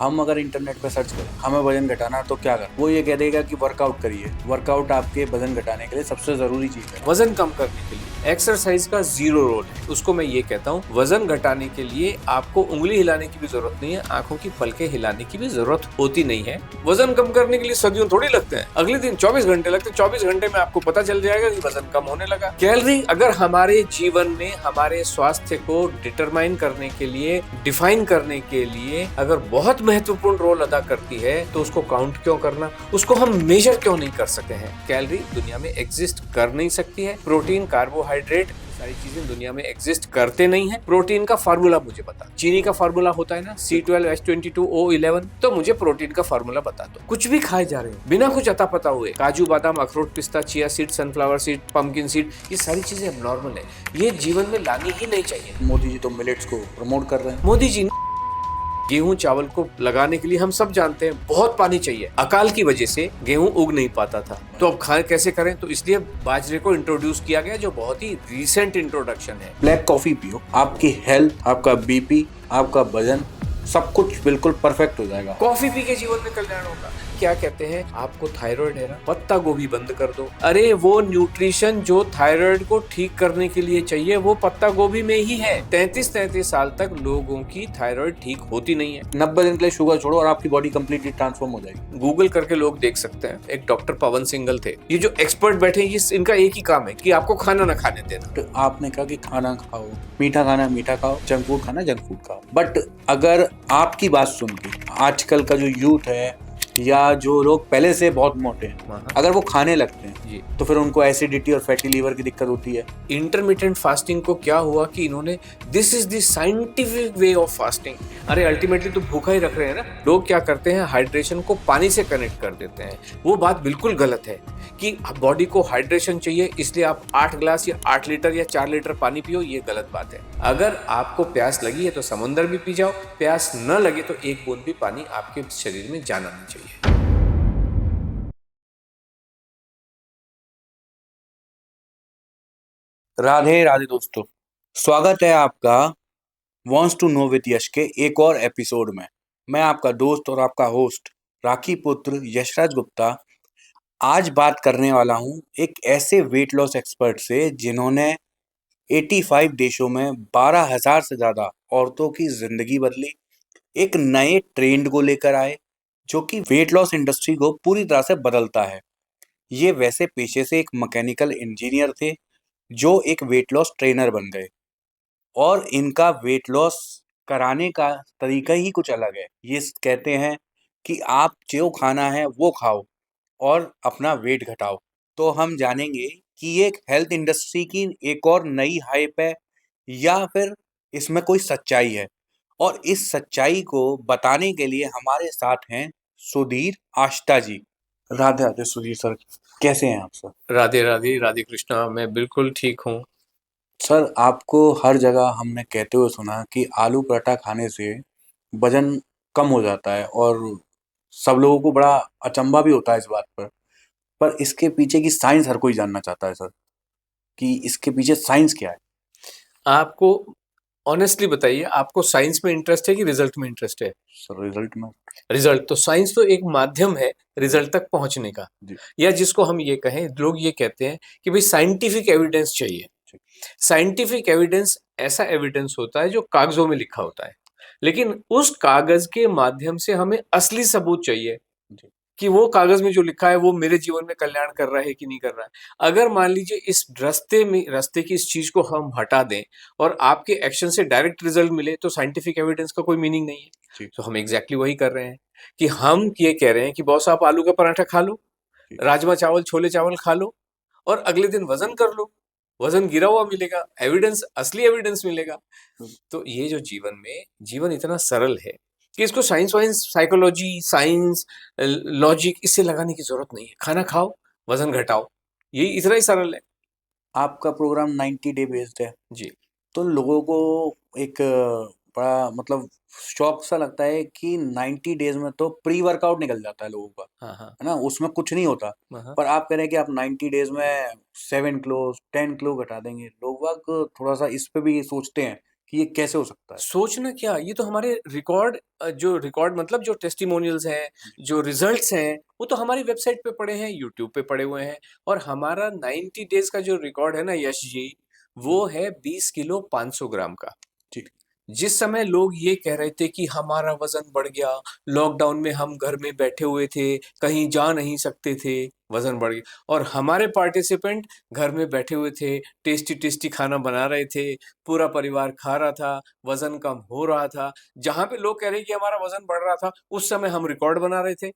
हम अगर इंटरनेट पे सर्च करें हमें वजन घटाना है तो क्या करें, वो ये कह देगा कि वर्कआउट करिए। वर्कआउट आपके वजन घटाने के लिए सबसे जरूरी चीज है। वजन कम करने के लिए एक्सरसाइज का जीरो रोल है। उसको मैं ये कहता हूँ, वजन घटाने के लिए आपको उंगली हिलाने की भी जरूरत नहीं है, आंखों की पलकें हिलाने की भी जरूरत होती नहीं है। वजन कम करने के लिए सदियों थोड़ी लगते हैं, अगले दिन 24 घंटे लगते हैं। 24 घंटे में आपको पता चल जाएगा कि वजन कम होने लगा। कैलोरी अगर हमारे जीवन में हमारे स्वास्थ्य को डिटरमाइन करने के लिए, डिफाइन करने के लिए अगर बहुत महत्वपूर्ण रोल अदा करती है तो उसको काउंट क्यों करना, उसको हम मेजर क्यों नहीं कर सकते हैं। कैलोरी दुनिया में एग्जिस्ट कर नहीं सकती है। प्रोटीन, कार्बोहाइड्रेट, सारी चीजें दुनिया में एग्जिस्ट करते नहीं है। प्रोटीन का फार्मूला मुझे बता। चीनी का फार्मूला होता है ना C12H22O11, तो मुझे प्रोटीन का फार्मूला बता दो। कुछ भी खाए जा रहे हैं बिना कुछ अता पता हुए, काजू बादाम, अखरोट, पिस्ता, chia seed, sunflower seed, pumpkin seed, ये सारी चीजें अब नॉर्मल है। ये जीवन में लानी ही नहीं चाहिए। मोदी जी तो मिलेट्स को प्रमोट कर रहे हैं। मोदी जी गेहूं चावल को लगाने के लिए हम सब जानते हैं बहुत पानी चाहिए। अकाल की वजह से गेहूं उग नहीं पाता था, तो अब खाएं कैसे करें, तो इसलिए बाजरे को इंट्रोड्यूस किया गया, जो बहुत ही रीसेंट इंट्रोडक्शन है। ब्लैक कॉफी पियो, आपकी हेल्थ, आपका बीपी, आपका वजन, सब कुछ बिल्कुल परफेक्ट हो जाएगा। कॉफी पी के जीवन में कल्याण होगा। क्या कहते हैं, आपको थायराइड है ना, पत्ता गोभी बंद कर दो। अरे वो न्यूट्रिशन जो थायराइड को ठीक करने के लिए चाहिए वो पत्ता गोभी में ही है। 33 साल तक लोगों की थायराइड ठीक होती नहीं है। 90 दिन के लिए शुगर छोड़ो और आपकी बॉडी कंप्लीटली ट्रांसफॉर्म हो जाएगी। गूगल करके लोग देख सकते हैं। एक डॉक्टर पवन सिंगल थे, ये जो एक्सपर्ट बैठे हैं, ये इनका एक ही काम है कि आपको खाना ना खाने देना। तो आपने कहा कि खाना खाओ, मीठा खाना मीठा खाओ, जंक फूड खाना जंक फूड खाओ। बट अगर आपकी बात सुन के आजकल का जो यूथ है या जो लोग पहले से बहुत मोटे हैं, अगर वो खाने लगते हैं जी, तो फिर उनको एसिडिटी और फैटी लीवर की दिक्कत होती है। इंटरमिटेंट फास्टिंग को क्या हुआ कि इन्होंने this is the scientific way of fasting. अरे अल्टीमेटली तो भूखा ही रख रहे हैं ना। लोग क्या करते हैं, हाइड्रेशन को पानी से कनेक्ट कर देते हैं। वो बात बिल्कुल गलत है कि बॉडी को हाइड्रेशन चाहिए इसलिए आप 8 ग्लास या 8 लीटर या 4 लीटर पानी पियो, ये गलत बात है। अगर आपको प्यास लगी है तो समंदर भी पी जाओ, प्यास न लगे तो एक बूंद भी पानी आपके शरीर में जाना नहीं चाहिए। राधे राधे दोस्तों, स्वागत है आपका वॉन्ट्स टू नो विद यश के एक और एपिसोड में। मैं आपका दोस्त और आपका होस्ट राखी पुत्र यशराज गुप्ता आज बात करने वाला हूं एक ऐसे वेट लॉस एक्सपर्ट से जिन्होंने 85 देशों में 12,000 से ज्यादा औरतों की जिंदगी बदली। एक नए ट्रेंड को लेकर आए जो कि वेट लॉस इंडस्ट्री को पूरी तरह से बदलता है। ये वैसे पेशे से एक मैकेनिकल इंजीनियर थे जो एक वेट लॉस ट्रेनर बन गए और इनका वेट लॉस कराने का तरीका ही कुछ अलग है। ये कहते हैं कि आप जो खाना है वो खाओ और अपना वेट घटाओ। तो हम जानेंगे कि ये एक हेल्थ इंडस्ट्री की एक और नई हाइप है या फिर इसमें कोई सच्चाई है। और इस सच्चाई को बताने के लिए हमारे साथ हैं सुधीर आष्टा जी। राधे राधे सुधीर सर, कैसे हैं आप सर? राधे राधे, राधे कृष्णा, मैं बिल्कुल ठीक हूँ। सर आपको हर जगह हमने कहते हुए सुना कि आलू पराठा खाने से वजन कम हो जाता है और सब लोगों को बड़ा अचंभा भी होता है इस बात पर इसके पीछे की साइंस हर कोई जानना चाहता है सर, कि इसके पीछे साइंस क्या है। आपको ऑनेस्टली बताइए, आपको साइंस में इंटरेस्ट है कि रिजल्ट में इंटरेस्ट है? सर रिजल्ट में। रिजल्ट तो, साइंस तो एक माध्यम है रिजल्ट तक पहुंचने का। जी। या जिसको हम ये कहें, लोग ये कहते हैं कि भाई साइंटिफिक एविडेंस चाहिए। साइंटिफिक एविडेंस ऐसा एविडेंस होता है जो कागजों में लिखा होता है, लेकिन उस कागज के माध्यम से हमें असली सबूत चाहिए जी। कि वो कागज में जो लिखा है वो मेरे जीवन में कल्याण कर रहा है कि नहीं कर रहा है। अगर मान लीजिए इस रास्ते की इस चीज को हम हटा दें और आपके एक्शन से डायरेक्ट रिजल्ट मिले, तो साइंटिफिक एविडेंस का कोई मीनिंग नहीं है। जी। तो हम एग्जैक्टली वही कर रहे हैं कि हम ये कह रहे हैं कि बॉस आप आलू का पराठा खा लो, जी। राजमा चावल, छोले चावल खा लो और अगले दिन वजन कर लो। वजन गिरा हुआ मिलेगा, एविडेंस, असली एविडेंस मिलेगा। तो ये जो जीवन में, जीवन इतना सरल है कि इसको साइंस वाइंस, साइकोलॉजी, साइंस, लॉजिक इससे लगाने की जरूरत नहीं है। खाना खाओ, वजन घटाओ, यही इतना ही सरल है। आपका प्रोग्राम 90 डे बेस्ड है, जी। तो लोगों को एक बड़ा मतलब शौक सा लगता है कि 90 डेज में तो प्री वर्कआउट निकल जाता है लोगों का, हाँ हाँ है ना, उसमें कुछ नहीं होता। हाँ। पर आप कह रहे हैं कि आप 90 डेज में 7 किलो 10 किलो घटा देंगे। लोग बाग थोड़ा सा इस पे भी सोचते हैं कि ये कैसे हो सकता है? सोचना क्या, ये तो हमारे जो रिकॉर्ड मतलब जो टेस्टिमोनियल्स हैं, जो रिजल्ट्स हैं, वो तो हमारी वेबसाइट पे पड़े हैं, यूट्यूब पे पड़े हुए हैं। और हमारा 90 डेज का जो रिकॉर्ड है ना यश जी, वो है 20 किलो 500 ग्राम का। ठीक। जिस समय लोग ये कह रहे थे कि हमारा वजन बढ़ गया, लॉकडाउन में हम घर में बैठे हुए थे, कहीं जा नहीं सकते थे, वजन बढ़ गया, और हमारे पार्टिसिपेंट घर में बैठे हुए थे, टेस्टी टेस्टी खाना बना रहे थे, पूरा परिवार खा रहा था, वजन कम हो रहा था। जहां पे लोग कह रहे हैं कि हमारा वजन बढ़ रहा था, उस समय हम रिकॉर्ड बना रहे थे।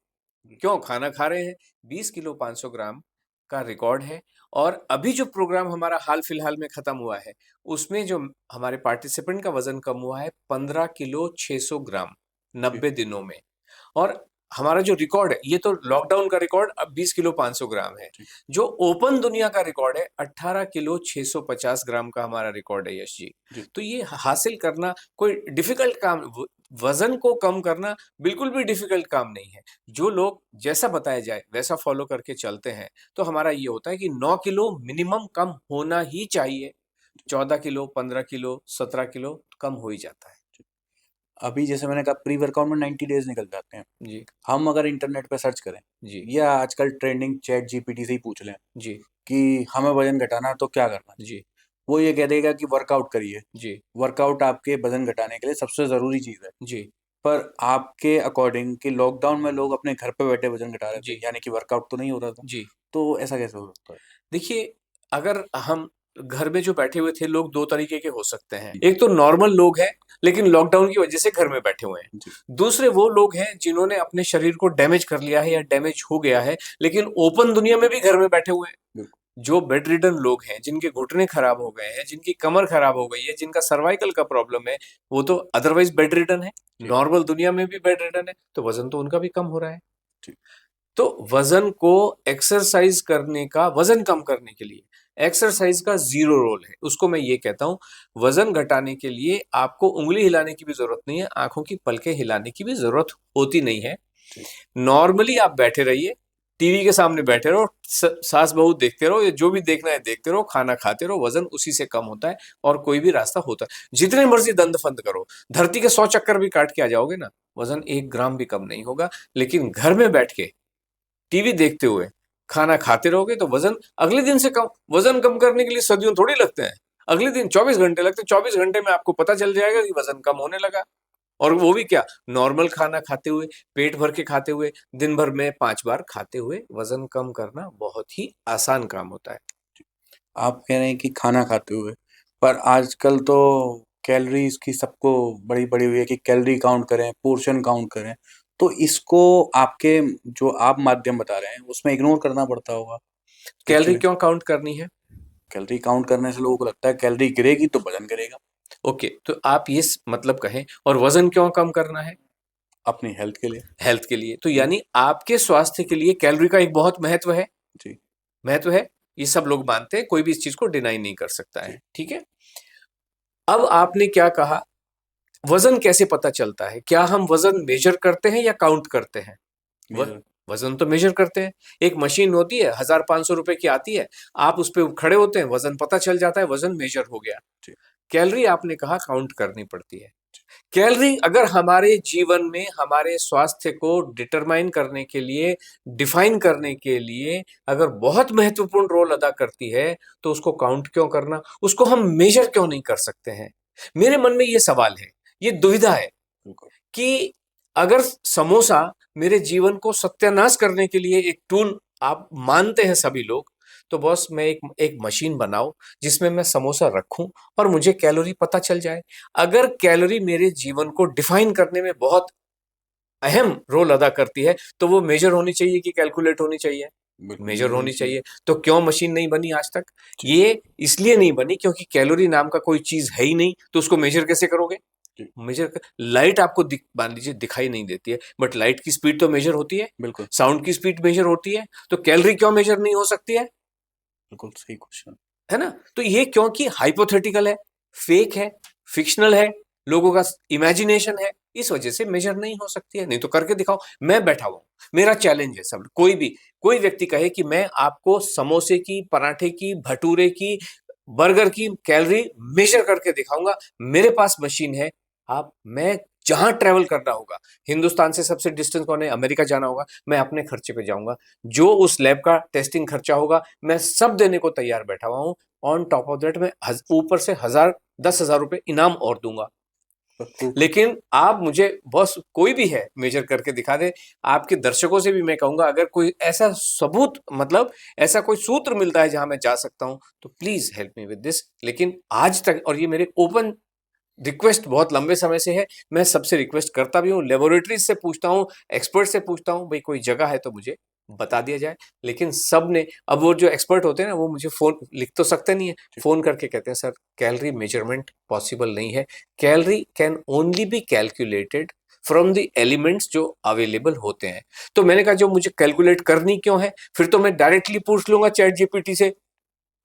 क्यों? खाना खा रहे हैं। 20 किलो 500 ग्राम का रिकॉर्ड है। और अभी जो प्रोग्राम हमारा हाल-फिलहाल में खत्म हुआ है, उसमें जो हमारे पार्टिसिपेंट का वज़न कम हुआ है 15 किलो 600 ग्राम, ठीक। 90 दिनों में। और हमारा जो रिकॉर्ड है, ये तो लॉकडाउन का रिकॉर्ड अब 20 किलो 500 ग्राम है। ठीक। जो ओपन दुनिया का रिकॉर्ड है, 18 किलो 650 ग्राम का हमारा रिकॉर्ड है यश जी। जी। तो ये हासिल करना कोई डिफ़िकल्ट काम वज़न को कम करना बिल्कुल भी डिफ़िकल्ट काम नहीं है। जो लोग जैसा बताया जाए, वैसा फ़ॉलो करके चलते हैं, तो हमारा ये होता है कि 9 किलो मिनिमम कम होना ही चाहिए। 14 किलो, 15 किलो, 17 किलो कम हो ही जाता है। अभी जैसे मैंने कहा प्री वर्कआउट में 90 डेज़ निकल जाते हैं। जी, हम अगर इंटरनेट पे सर्च करें जी, या आजकल ट्रेंडिंग चैट जीपीटी से ही पूछ लें जी, कि हमें वज़न घटाना है तो क्या करना चाहिए? जी, वो ये कह देगा कि वर्कआउट करिए। जी, वर्कआउट आपके वज़न घटाने के लिए सबसे ज़रूरी चीज़ है। जी, पर आपके अकॉर्डिंग कि लॉकडाउन में लोग अपने घर पे बैठे वज़न घटा रहे थे, जी, यानी कि वर्कआउट तो नहीं हो रहा था। जी। तो ऐसा कैसे हो सकता है? देखिए, अगर हम घर में जो बैठे हुए थे लोग 2 तरीके के हो सकते हैं। जी। एक तो नॉर्मल लोग हैं, लेकिन लॉकडाउन की वजह से घर में बैठे हुए हैं। जी। दूसरे वो लोग हैं जिन्होंने अपने शरीर को डैमेज कर लिया है या डैमेज हो गया है, लेकिन ओपन दुनिया में भी घर में बैठे हुए हैं। बिल्कुल। जो बेड रिडन लोग हैं, जिनके घुटने खराब हो गए हैं, जिनकी कमर खराब हो गई है, जिनका सर्वाइकल का प्रॉब्लम है, वो तो अदरवाइज़ बेड रिडन है। जी। नॉर्मल दुनिया में भी बेड रिडन है, तो वज़न तो उनका भी कम हो रहा है। ठीक। तो वज़न को एक्सरसाइज़ करने का वज़न कम करने के लिए एक्सरसाइज़ का ज़ीरो रोल है। उसको मैं ये कहता हूँ, वज़न घटाने के लिए आपको उँगली हिलाने की भी ज़रूरत नहीं है, आँखों की पलकें हिलाने की भी ज़रूरत होती नहीं है। ठीक। नॉर्मली आप बैठे रहिए, टीवी के सामने बैठे रहो, सास-बहू देखते रहो या जो भी देखना है देखते रहो, खाना खाते रहो, वज़न उसी से कम होता है और कोई भी रास्ता होता है। जितने मर्ज़ी दंड-फंद करो, धरती के 100 चक्कर भी काट के आ जाओगे ना, वज़न 1 ग्राम भी कम नहीं होगा। लेकिन घर में बैठ के टीवी देखते हुए खाना खाते रहोगे तो वजन कम करने के लिए सदियों थोड़ी लगते हैं। अगले दिन 24 घंटे लगते हैं, 24 घंटे में आपको पता चल जाएगा कि वजन कम होने लगा। और वो भी क्या, नॉर्मल खाना खाते हुए, पेट भर के खाते हुए, दिन भर में 5 बार खाते हुए वजन कम करना बहुत ही आसान काम होता है। आप कह रहे हैं कि खाना खाते हुए, पर आजकल तो कैलोरीज़ की सबको बड़ी पड़ी हुई है कि कैलोरी काउंट करें, पोर्शन काउंट करें। तो इसको आपके जो आप माध्यम बता रहे हैं, उसमें इग्नोर करना पड़ता होगा कैलोरी एक्चुअली। क्यों काउंट करनी है? कैलोरी काउंट करने से लोगों को लगता है कैलोरी गिरेगी तो वज़न गिरेगा। ओके, तो आप ये मतलब कहें, और वजन क्यों कम करना है? अपनी हेल्थ के लिए। हेल्थ के लिए। तो जी। यानी आपके स्वास्थ्य के लिए कैलोरी का एक बहुत महत्व है। जी। महत्व है, ये सब लोग मानते हैं, कोई भी इस चीज़ को डिनाई नहीं कर सकता जी। है, ठीक है? अब आपने क्या कहा, वज़न कैसे पता चलता है? क्या हम वज़न मेज़र करते हैं या काउंट करते हैं? व मेजर। वज़न तो मेज़र करते हैं। एक मशीन होती है, ₹1500 की आती है, आप उस पे खड़े होते हैं, वज़न पता चल जाता है, वज़न मेज़र हो गया। जी। कैलोरी आपने कहा काउंट करनी पड़ती है। कैलोरी अगर हमारे जीवन में हमारे स्वास्थ्य को डिटरमाइन करने के लिए, डिफाइन करने के लिए अगर बहुत महत्वपूर्ण रोल अदा करती है, तो उसको काउंट क्यों करना? उसको हम मेज़र क्यों नहीं कर सकते हैं? मेरे मन में ये सवाल है, ये दुविधा है बिल्कुल। कि अगर समोसा मेरे जीवन को सत्यानाश करने के लिए एक टूल आप मानते हैं सभी लोग, तो बॉस मैं एक एक मशीन बनाऊँ जिसमें मैं समोसा रखूँ और मुझे कैलोरी पता चल जाए। अगर कैलोरी मेरे जीवन को डिफाइन करने में बहुत अहम रोल अदा करती है, तो वो मेजर होनी चाहिए कि कैलकुलेट होनी चाहिए? बिल्कुल मेजर मेजर होनी होनी चाहिए। चाहिए। तो क्यों मशीन नहीं बनी आज तक? जी। ये इसलिए नहीं बनी क्योंकि कैलोरी नाम का कोई चीज़ है ही नहीं, तो उसको मेजर कैसे करोगे? जी। मेजर क लाइट आपको मान लीजिए दिखाई नहीं देती है, बट लाइट की स्पीड तो मेजर होती है, बिल्कुल। साउंड की स्पीड मेजर होती है, तो कैलोरी क्यों मेजर नहीं हो सकती बिल्कुल सही क्वेश्चन। है ना? तो ये क्योंकि हाइपोथेटिकल है, फेक है, फिक्शनल है, लोगों का इमेजिनेशन है, इस वजह से मेजर नहीं हो सकती है। नहीं तो करके दिखाओ। मैं बैठा हुआ हूँ, मेरा चैलेंज है सब कोई व्यक्ति कहे कि मैं आपको समोसे की, पराठे की, भटूरे की बर्गर की कैलोरी मेजर करके दिखाऊंगा। मेरे पास मशीन है। मैं जहां ट्रेवल करना होगा, हिंदुस्तान से सबसे डिस्टेंस कौन है, अमेरिका जाना होगा, मैं अपने खर्चे पे जाऊंगा। जो उस लैब का टेस्टिंग खर्चा होगा, मैं सब देने को तैयार बैठा हुआ हूँ। ऑन टॉप ऑफ दैट मैं ऊपर से 10,000 रुपए इनाम और दूंगा। लेकिन आप मुझे बस कोई भी है मेजर करके दिखा दे। आपके दर्शकों से भी मैं कहूंगा, अगर कोई ऐसा सबूत, मतलब ऐसा कोई सूत्र मिलता है जहां मैं जा सकता हूं, तो please help me with this. लेकिन आज तक, और ये मेरे ओपन रिक्वेस्ट बहुत लंबे समय से है, मैं सबसे रिक्वेस्ट करता भी हूँ, लेबोरेटरीज से पूछता हूँ, एक्सपर्ट से पूछता हूँ, भाई कोई जगह है तो मुझे बता दिया जाए। लेकिन सब ने, अब वो जो एक्सपर्ट होते हैं ना, वो मुझे फोन लिख तो सकते नहीं है, फोन करके कहते हैं सर कैलोरी मेजरमेंट पॉसिबल नहीं है, calorie can only be calculated from the elements जो अवेलेबल होते हैं। तो मैंने कहा जो मुझे कैलकुलेट करनी क्यों है, फिर तो मैं डायरेक्टली पूछ लूंगा चैट जीपीटी से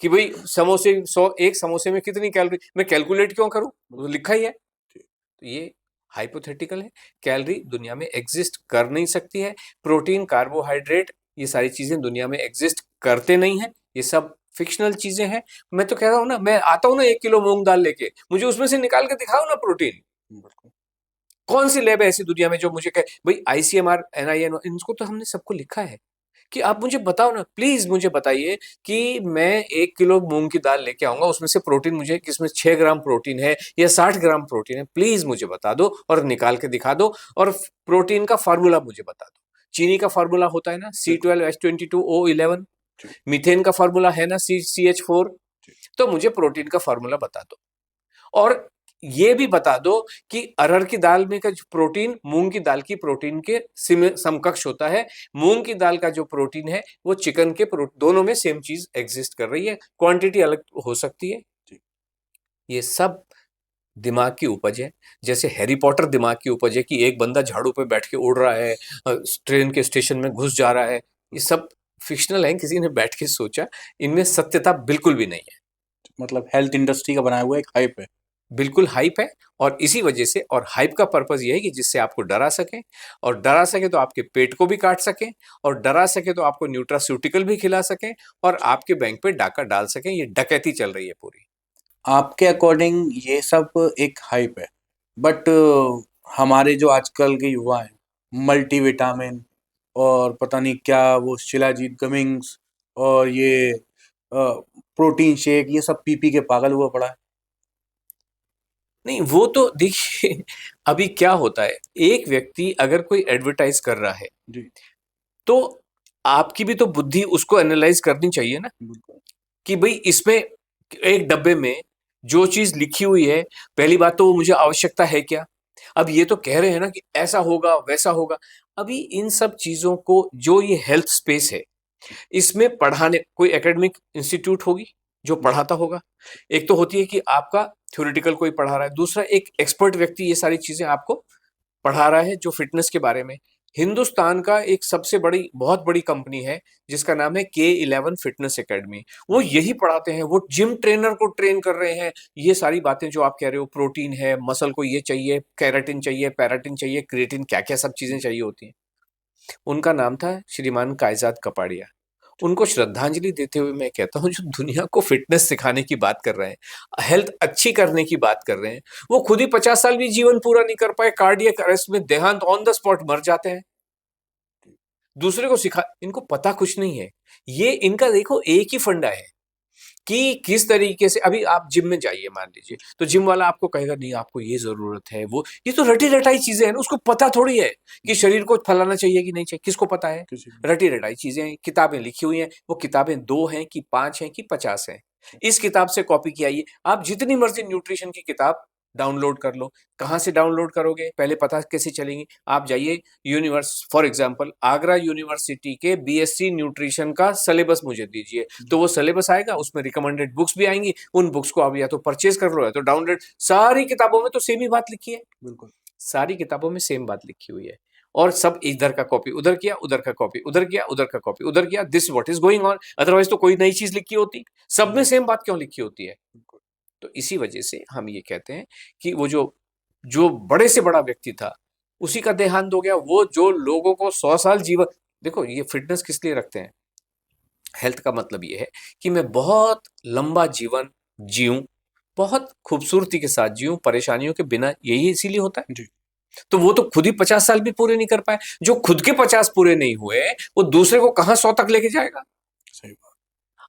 कि भाई समोसे 100, एक समोसे में कितनी कैलोरी, मैं कैलकुलेट क्यों करूं, वो लिखा ही है। तो ये हाइपोथेटिकल है। कैलोरी दुनिया में एग्जिस्ट कर नहीं सकती है। प्रोटीन, कार्बोहाइड्रेट, ये सारी चीजें दुनिया में एग्जिस्ट करते नहीं है। ये सब फिक्शनल चीजें हैं। मैं तो कह रहा हूं ना, मैं आता हूं ना 1 किलो मूंग दाल लेके, मुझे उसमें से निकाल के दिखाओ ना प्रोटीन। कौन सी लैब है ऐसी दुनिया में जो मुझे कहे भाई आईसीएमआर, एनआईएन, इनको तो हमने सबको लिखा है, कि आप मुझे बताओ ना, प्लीज मुझे बताइए कि मैं 1 किलो मूंग की दाल लेके आऊंगा, उसमें से प्रोटीन मुझे, किसमें 6 ग्राम प्रोटीन है या 60 ग्राम प्रोटीन है, प्लीज मुझे बता दो और निकाल के दिखा दो। और प्रोटीन का फार्मूला मुझे बता दो। चीनी का फार्मूला होता है ना C12H22O11, मीथेन का फार्मूला है ना CH4, तो मुझे प्रोटीन का फार्मूला बता दो। और ये भी बता दो कि अरहर की दाल में का जो प्रोटीन मूंग की दाल की प्रोटीन के समकक्ष होता है। मूंग की दाल का जो प्रोटीन है वो चिकन के दोनों में सेम चीज एग्जिस्ट कर रही है, क्वांटिटी अलग हो सकती है। ये सब दिमाग की उपज है। जैसे हैरी पॉटर दिमाग की उपज है कि एक बंदा झाड़ू पे बैठ के उड़ रहा है, ट्रेन के स्टेशन में घुस जा रहा है। ये सब फिक्शनल है, किसी ने बैठ के सोचा, इनमें सत्यता बिल्कुल भी नहीं है। मतलब हेल्थ इंडस्ट्री का बनाया हुआ एक हाइप है। बिल्कुल हाइप है। और इसी वजह से, और हाइप का पर्पस ये है कि जिससे आपको डरा सके, और डरा सके तो आपके पेट को भी काट सके, और डरा सके तो आपको न्यूट्रास्यूटिकल भी खिला सके, और आपके बैंक पे डाका डाल सके। ये डकैती चल रही है पूरी। आपके अकॉर्डिंग ये सब एक हाइप है, बट हमारे जो आजकल के युवा हैं मल्टीविटामिन और पता नहीं क्या वो शिलाजीत गमिंग्स और ये प्रोटीन शेक ये सब पी पी के पागल हुआ पड़ा है। नहीं, वो तो देखिए अभी क्या होता है, एक व्यक्ति अगर कोई एडवर्टाइज कर रहा है, जी तो आपकी भी तो बुद्धि उसको एनालाइज करनी चाहिए ना, बिल्कुल। कि भाई इसमें एक डब्बे में जो चीज लिखी हुई है, पहली बात तो वो मुझे आवश्यकता है क्या। अब ये तो कह रहे हैं ना कि ऐसा होगा वैसा होगा। अभी इन सब चीजों को, जो ये हेल्थ स्पेस है, इसमें पढ़ाने कोई एकेडमिक इंस्टीट्यूट होगी जो पढ़ाता होगा। एक तो होती है कि आपका थ्योरेटिकल कोई पढ़ा रहा है, दूसरा एक एक्सपर्ट व्यक्ति ये सारी चीजें आपको पढ़ा रहा है जो फिटनेस के बारे में। हिंदुस्तान का एक सबसे बड़ी, बहुत बड़ी कंपनी है जिसका नाम है K11 फिटनेस एकेडमी। वो यही पढ़ाते हैं, वो जिम ट्रेनर को ट्रेन कर रहे हैं। ये सारी बातें जो आप कह रहे हो, प्रोटीन है, मसल को ये चाहिए, कैराटिन चाहिए, पैराटिन चाहिए, क्रिएटिन, क्या क्या सब चीजें चाहिए होती हैं। उनका नाम था श्रीमान कायजात कपाड़िया। उनको श्रद्धांजलि देते हुए मैं कहता हूं, जो दुनिया को फिटनेस सिखाने की बात कर रहे हैं, हेल्थ अच्छी करने की बात कर रहे हैं, वो खुद ही 50 साल भी जीवन पूरा नहीं कर पाए, कार्डियक अरेस्ट में देहांत, ऑन द स्पॉट मर जाते हैं। दूसरे को सिखा, इनको पता कुछ नहीं है। ये इनका देखो एक ही फंडा है कि किस तरीके से, अभी आप जिम में जाइए मान लीजिए, तो जिम वाला आपको कहेगा नहीं आपको ये जरूरत है, वो ये तो रटी रटाई चीजें हैं ना, उसको पता थोड़ी है कि शरीर को फलाना चाहिए कि नहीं चाहिए, किसको पता है। रटी रटाई चीजें हैं, किताबें लिखी हुई हैं, वो किताबें 2 हैं कि 5 हैं कि 50 हैं, इस किताब से कॉपी किया। आप जितनी मर्जी न्यूट्रिशन की किताब डाउनलोड कर लो। कहाँ से डाउनलोड करोगे, पहले पता कैसे चलेंगी। आप जाइए universe, for example Agra university के बीएससी न्यूट्रिशन का सिलेबस मुझे दीजिए, तो वो सिलेबस आएगा, उसमें रिकमेंडेड बुक्स भी आएंगी। उन बुक्स को आप या तो परचेज कर लो या तो डाउनलोड। सारी किताबों में तो सेम ही बात लिखी है, बिल्कुल सारी किताबों में सेम बात लिखी हुई है। और सब इधर का कॉपी उधर किया, उधर का कॉपी उधर किया, उधर का कॉपी उधर किया, this what is going on. Otherwise तो कोई नई चीज लिखी होती, सब में सेम बात क्यों लिखी होती है। तो इसी वजह से हम ये कहते हैं कि वो जो जो बड़े से बड़ा व्यक्ति था, उसी का देहांत हो गया। वो जो लोगों को 100 साल जीवन, देखो ये फिटनेस किस लिए रखते हैं, हेल्थ का मतलब ये है कि मैं बहुत लंबा जीवन जीऊं, बहुत खूबसूरती के साथ जीऊं, परेशानियों के बिना, यही इसीलिए होता है। जी। तो वो तो खुद ही 50 साल भी पूरे नहीं कर पाए, जो खुद के 50 पूरे नहीं हुए वो दूसरे को कहां 100 तक लेके जाएगा। सही बात।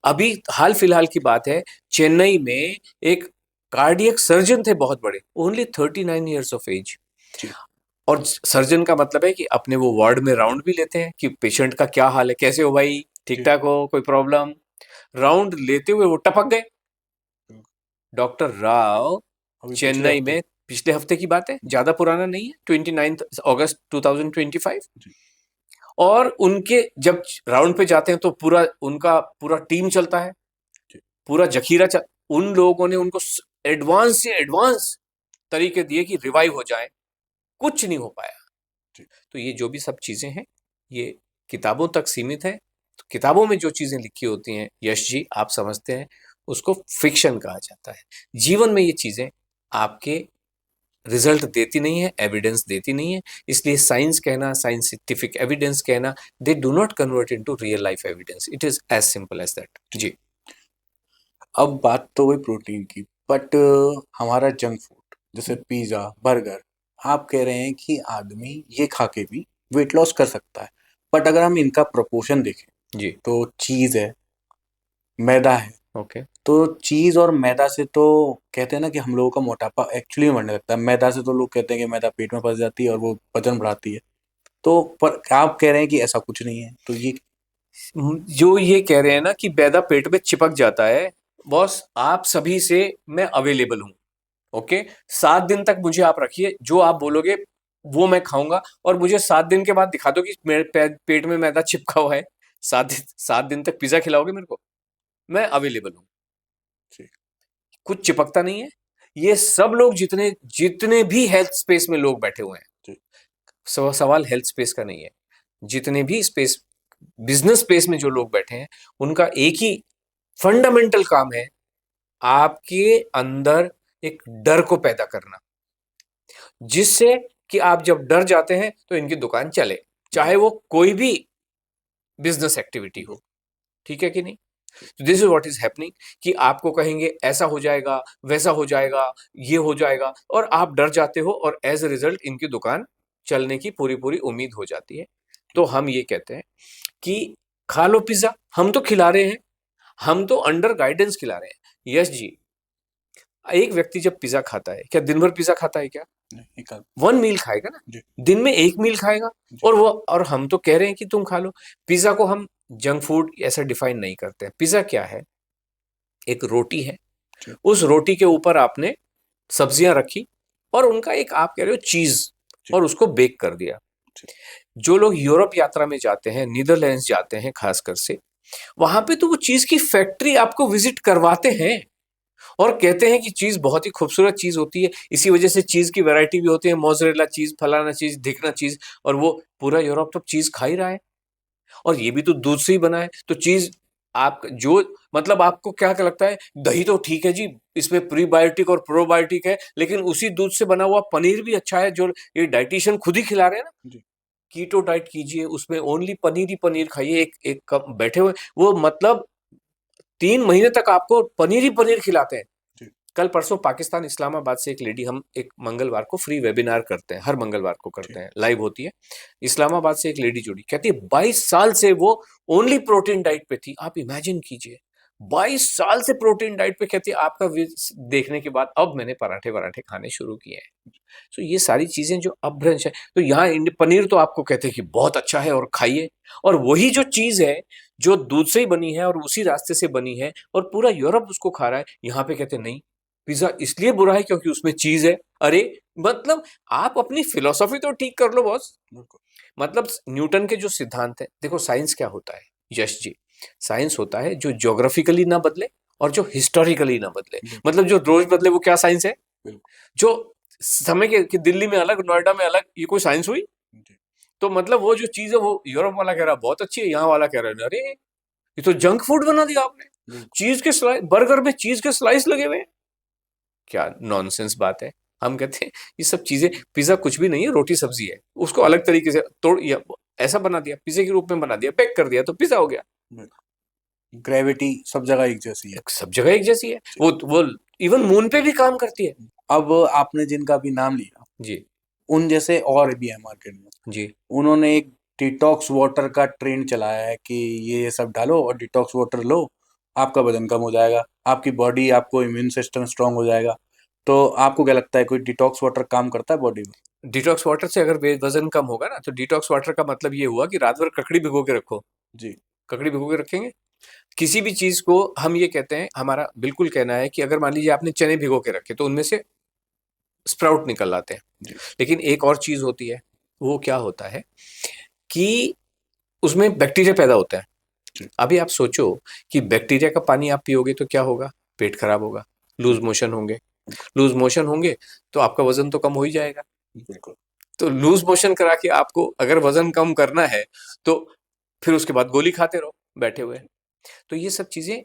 अभी हाल फिलहाल की बात है, चेन्नई में एक कार्डियक सर्जन थे बहुत बड़े, ओनली 39 ईयर्स ऑफ एज। जी। और सर्जन का मतलब है कि अपने वो वार्ड में राउंड भी लेते हैं कि पेशेंट का क्या हाल है, कैसे हो भाई, ठीक जी। ठाक हो, कोई प्रॉब्लम। राउंड लेते हुए वो टपक गए। हम्म, डॉक्टर राव अभी पिछले चेन्नई हफ्ते। में, पिछले हफ्ते की बात है, ज्यादा पुराना नहीं है, 29 अगस्त 2025। जी। और उनके जब राउंड पे जाते हैं तो पूरा उनका पूरा टीम चलता है, जी। पूरा जखीरा उन लोगों ने उनको एडवांस से एडवांस तरीके दिए कि रिवाइव हो जाए, कुछ नहीं हो पाया। जी। तो ये जो भी सब चीजें हैं, ये किताबों तक सीमित है। तो किताबों में जो चीजें लिखी होती हैं यश जी, आप समझते हैं, उसको फिक्शन कहा जाता है। जीवन में ये चीजें आपके रिजल्ट देती नहीं है, एविडेंस देती नहीं है। इसलिए साइंस कहना, साइंटिफिक एविडेंस कहना, they do not convert into real life evidence. It is as simple as that जी। जी। अब बात तो हुई प्रोटीन की, बट हमारा जंक फूड जैसे पिज्जा, बर्गर, आप कह रहे हैं कि आदमी ये खा के भी वेट लॉस कर सकता है। बट अगर हम इनका प्रोपोर्शन देखें जी। तो चीज है, मैदा है। ओके। तो चीज और मैदा से तो कहते हैं ना कि हम लोगों का मोटापा एक्चुअली में बढ़ने लगता है। मैदा से तो लोग कहते हैं कि मैदा पेट में फंस जाती है और वो वजन बढ़ाती है। तो पर आप कह रहे हैं कि ऐसा कुछ नहीं है, तो ये। जो ये कह रहे हैं ना कि मैदा पेट में चिपक जाता है, बॉस आप सभी से मैं अवेलेबल हूं। ओके, 7 दिन तक मुझे आप रखिए, जो आप बोलोगे वो मैं खाऊंगा। और मुझे 7 दिन के बाद दिखा दो कि मेरे पेट में मैदा चिपका हुआ है। 7 दिन तक पिज्जा खिलाओगे मेरे को, मैं अवेलेबल हूं। जी। कुछ चिपकता नहीं है। ये सब लोग जितने जितने भी हेल्थ स्पेस में लोग बैठे हुए हैं, जी। सवाल हेल्थ स्पेस का नहीं है। जितने भी स्पेस, बिजनेस स्पेस में जो लोग बैठे हैं, उनका एक ही फंडामेंटल काम है, आपके अंदर एक डर को पैदा करना, जिससे कि आप जब डर जाते हैं तो इनकी दुकान चले, जी। चाहे वो कोई भी बिजनेस एक्टिविटी जी। हो। ठीक है कि नहीं? तो this is what is happening, कि आपको कहेंगे ऐसा हो जाएगा, वैसा हो जाएगा, ये हो जाएगा, और आप डर जाते हो, और एज ए रिजल्ट इनकी दुकान चलने की पूरी पूरी उम्मीद हो जाती है। तो हम ये कहते हैं कि खा लो पिज्जा, हम तो खिला रहे हैं, हम तो अंडर गाइडेंस खिला रहे हैं। यस जी, एक व्यक्ति जब पिज्जा खाता है, क्या दिन भर पिज्जा खाता है क्या? नहीं, एक आध। वन मील खाएगा ना, जी। दिन में एक मील खाएगा। जी। और हम तो कह रहे हैं कि तुम खा लो। पिज्जा को हम जंक फूड ऐसा डिफाइन नहीं करते हैं। पिज्जा क्या है? एक रोटी है, जी। उस रोटी के ऊपर आपने सब्जियां रखी, और उनका एक, आप कह रहे हो, चीज, जी। और उसको बेक कर दिया। जी। जो लोग यूरोप यात्रा में जाते हैं, नीदरलैंड्स जाते हैं खासकर से, वहां पे तो वो चीज की फैक्ट्री आपको विजिट करवाते हैं, और कहते हैं कि चीज बहुत ही खूबसूरत चीज होती है, इसी वजह से चीज की वैरायटी भी होती है, मोजरेला चीज, फलाना चीज, ढिकना चीज। और वो पूरा यूरोप तो चीज खा ही रहा है, और ये भी तो दूध से ही बना है, तो चीज आप जो, मतलब आपको क्या क्या लगता है, दही तो ठीक है जी, इसमें प्रीबायोटिक और प्रोबायोटिक है, लेकिन उसी दूध से बना हुआ पनीर भी अच्छा है, जो ये डाइटिशियन खुद ही खिला रहे हैं ना। जी। कीटो डाइट कीजिए, उसमें ओनली पनीर ही पनीर खाइए, एक एक कप बैठे हुए वो, मतलब 3 महीने तक आपको पनीर ही पनीर खिलाते हैं। जी। कल परसों पाकिस्तान इस्लामाबाद से एक लेडी, हम एक मंगलवार को फ्री वेबिनार करते हैं, हर मंगलवार को जी। करते हैं, लाइव होती है। इस्लामाबाद से एक लेडी जुड़ी, कहती है 22 साल से वो ओनली प्रोटीन डाइट पे थी। आप इमेजिन कीजिए, 22 साल से प्रोटीन डाइट पे, कहती है आपका देखने के बाद अब मैंने पराठे वराठे खाने शुरू किए हैं। तो ये सारी चीजें जो अपभ्रंश है, तो यहाँ पनीर तो आपको कहते हैं कि बहुत अच्छा है और खाइए, और वही जो चीज है जो दूध से ही बनी है और उसी रास्ते से बनी है, और पूरा यूरोप उसको खा रहा है, यहाँ पे कहते हैं नहीं, पिज्जा इसलिए बुरा है क्योंकि उसमें चीज है। अरे, मतलब आप अपनी फिलोसॉफी तो ठीक कर लो बॉस। बिल्कुल। मतलब न्यूटन के जो सिद्धांत है, देखो साइंस क्या होता है यश जी, साइंस होता है जो ज्योग्राफिकली ना बदले और जो हिस्टोरिकली ना बदले। बिल्कुल। मतलब जो रोज बदले वो क्या साइंस है? बिल्कुल। जो समय के कि दिल्ली में अलग, नोएडा में अलग, ये कोई साइंस हुई? जी। तो मतलब वो जो चीज है, वो यूरोप वाला कह रहा है बहुत अच्छी है, यहाँ वाला कह रहा है अरे ये तो जंक फूड बना दिया आपने। बिल्कुल। चीज के स्लाइस, बर्गर में चीज के स्लाइस लगे हुए हैं, क्या नॉनसेंस बात है। हम कहते हैं ये सब चीजें, पिज्जा कुछ भी नहीं है, रोटी सब्जी है, उसको अलग तरीके से तोड़ या ऐसा बना दिया, पिज्जे के रूप में बना दिया, पैक कर दिया, तो पिज्जा हो गया। बिल्कुल। ग्रेविटी सब जगह एक जैसी है। सब जगह एक जैसी है। वो इवन मून पे भी काम करती है। अब आपने जिनका भी नाम लिया, जी उन जैसे और भी है मार्केट में। जी। उन्होंने एक डिटॉक्स वाटर का ट्रेंड चलाया है कि ये सब डालो और डिटॉक्स वाटर लो, आपका वजन कम हो जाएगा, आपकी बॉडी, आपको इम्यून सिस्टम स्ट्रांग हो जाएगा। तो आपको क्या लगता है, कोई डिटॉक्स वाटर काम करता है बॉडी में? डिटॉक्स वाटर से अगर वजन कम होगा ना, तो डिटॉक्स वाटर का मतलब ये हुआ कि रात भर ककड़ी भिगो के रखो। जी ककड़ी भिगो के रखेंगे। किसी भी चीज को हम ये कहते हैं, हमारा बिल्कुल कहना है कि अगर मान लीजिए आपने चने भिगो के रखे तो उनमें से स्प्राउट निकल आते हैं। जी लेकिन एक और चीज होती है, वो क्या होता है कि उसमें बैक्टीरिया पैदा होता है। जी अभी आप सोचो कि बैक्टीरिया का पानी आप पियोगे तो क्या होगा? पेट खराब होगा, लूज मोशन होंगे। लूज मोशन होंगे तो आपका वजन तो कम हो ही जाएगा। बिल्कुल। तो लूज मोशन करा के आपको अगर वजन कम करना है तो फिर उसके बाद गोली खाते रहो बैठे हुए। तो ये सब चीजें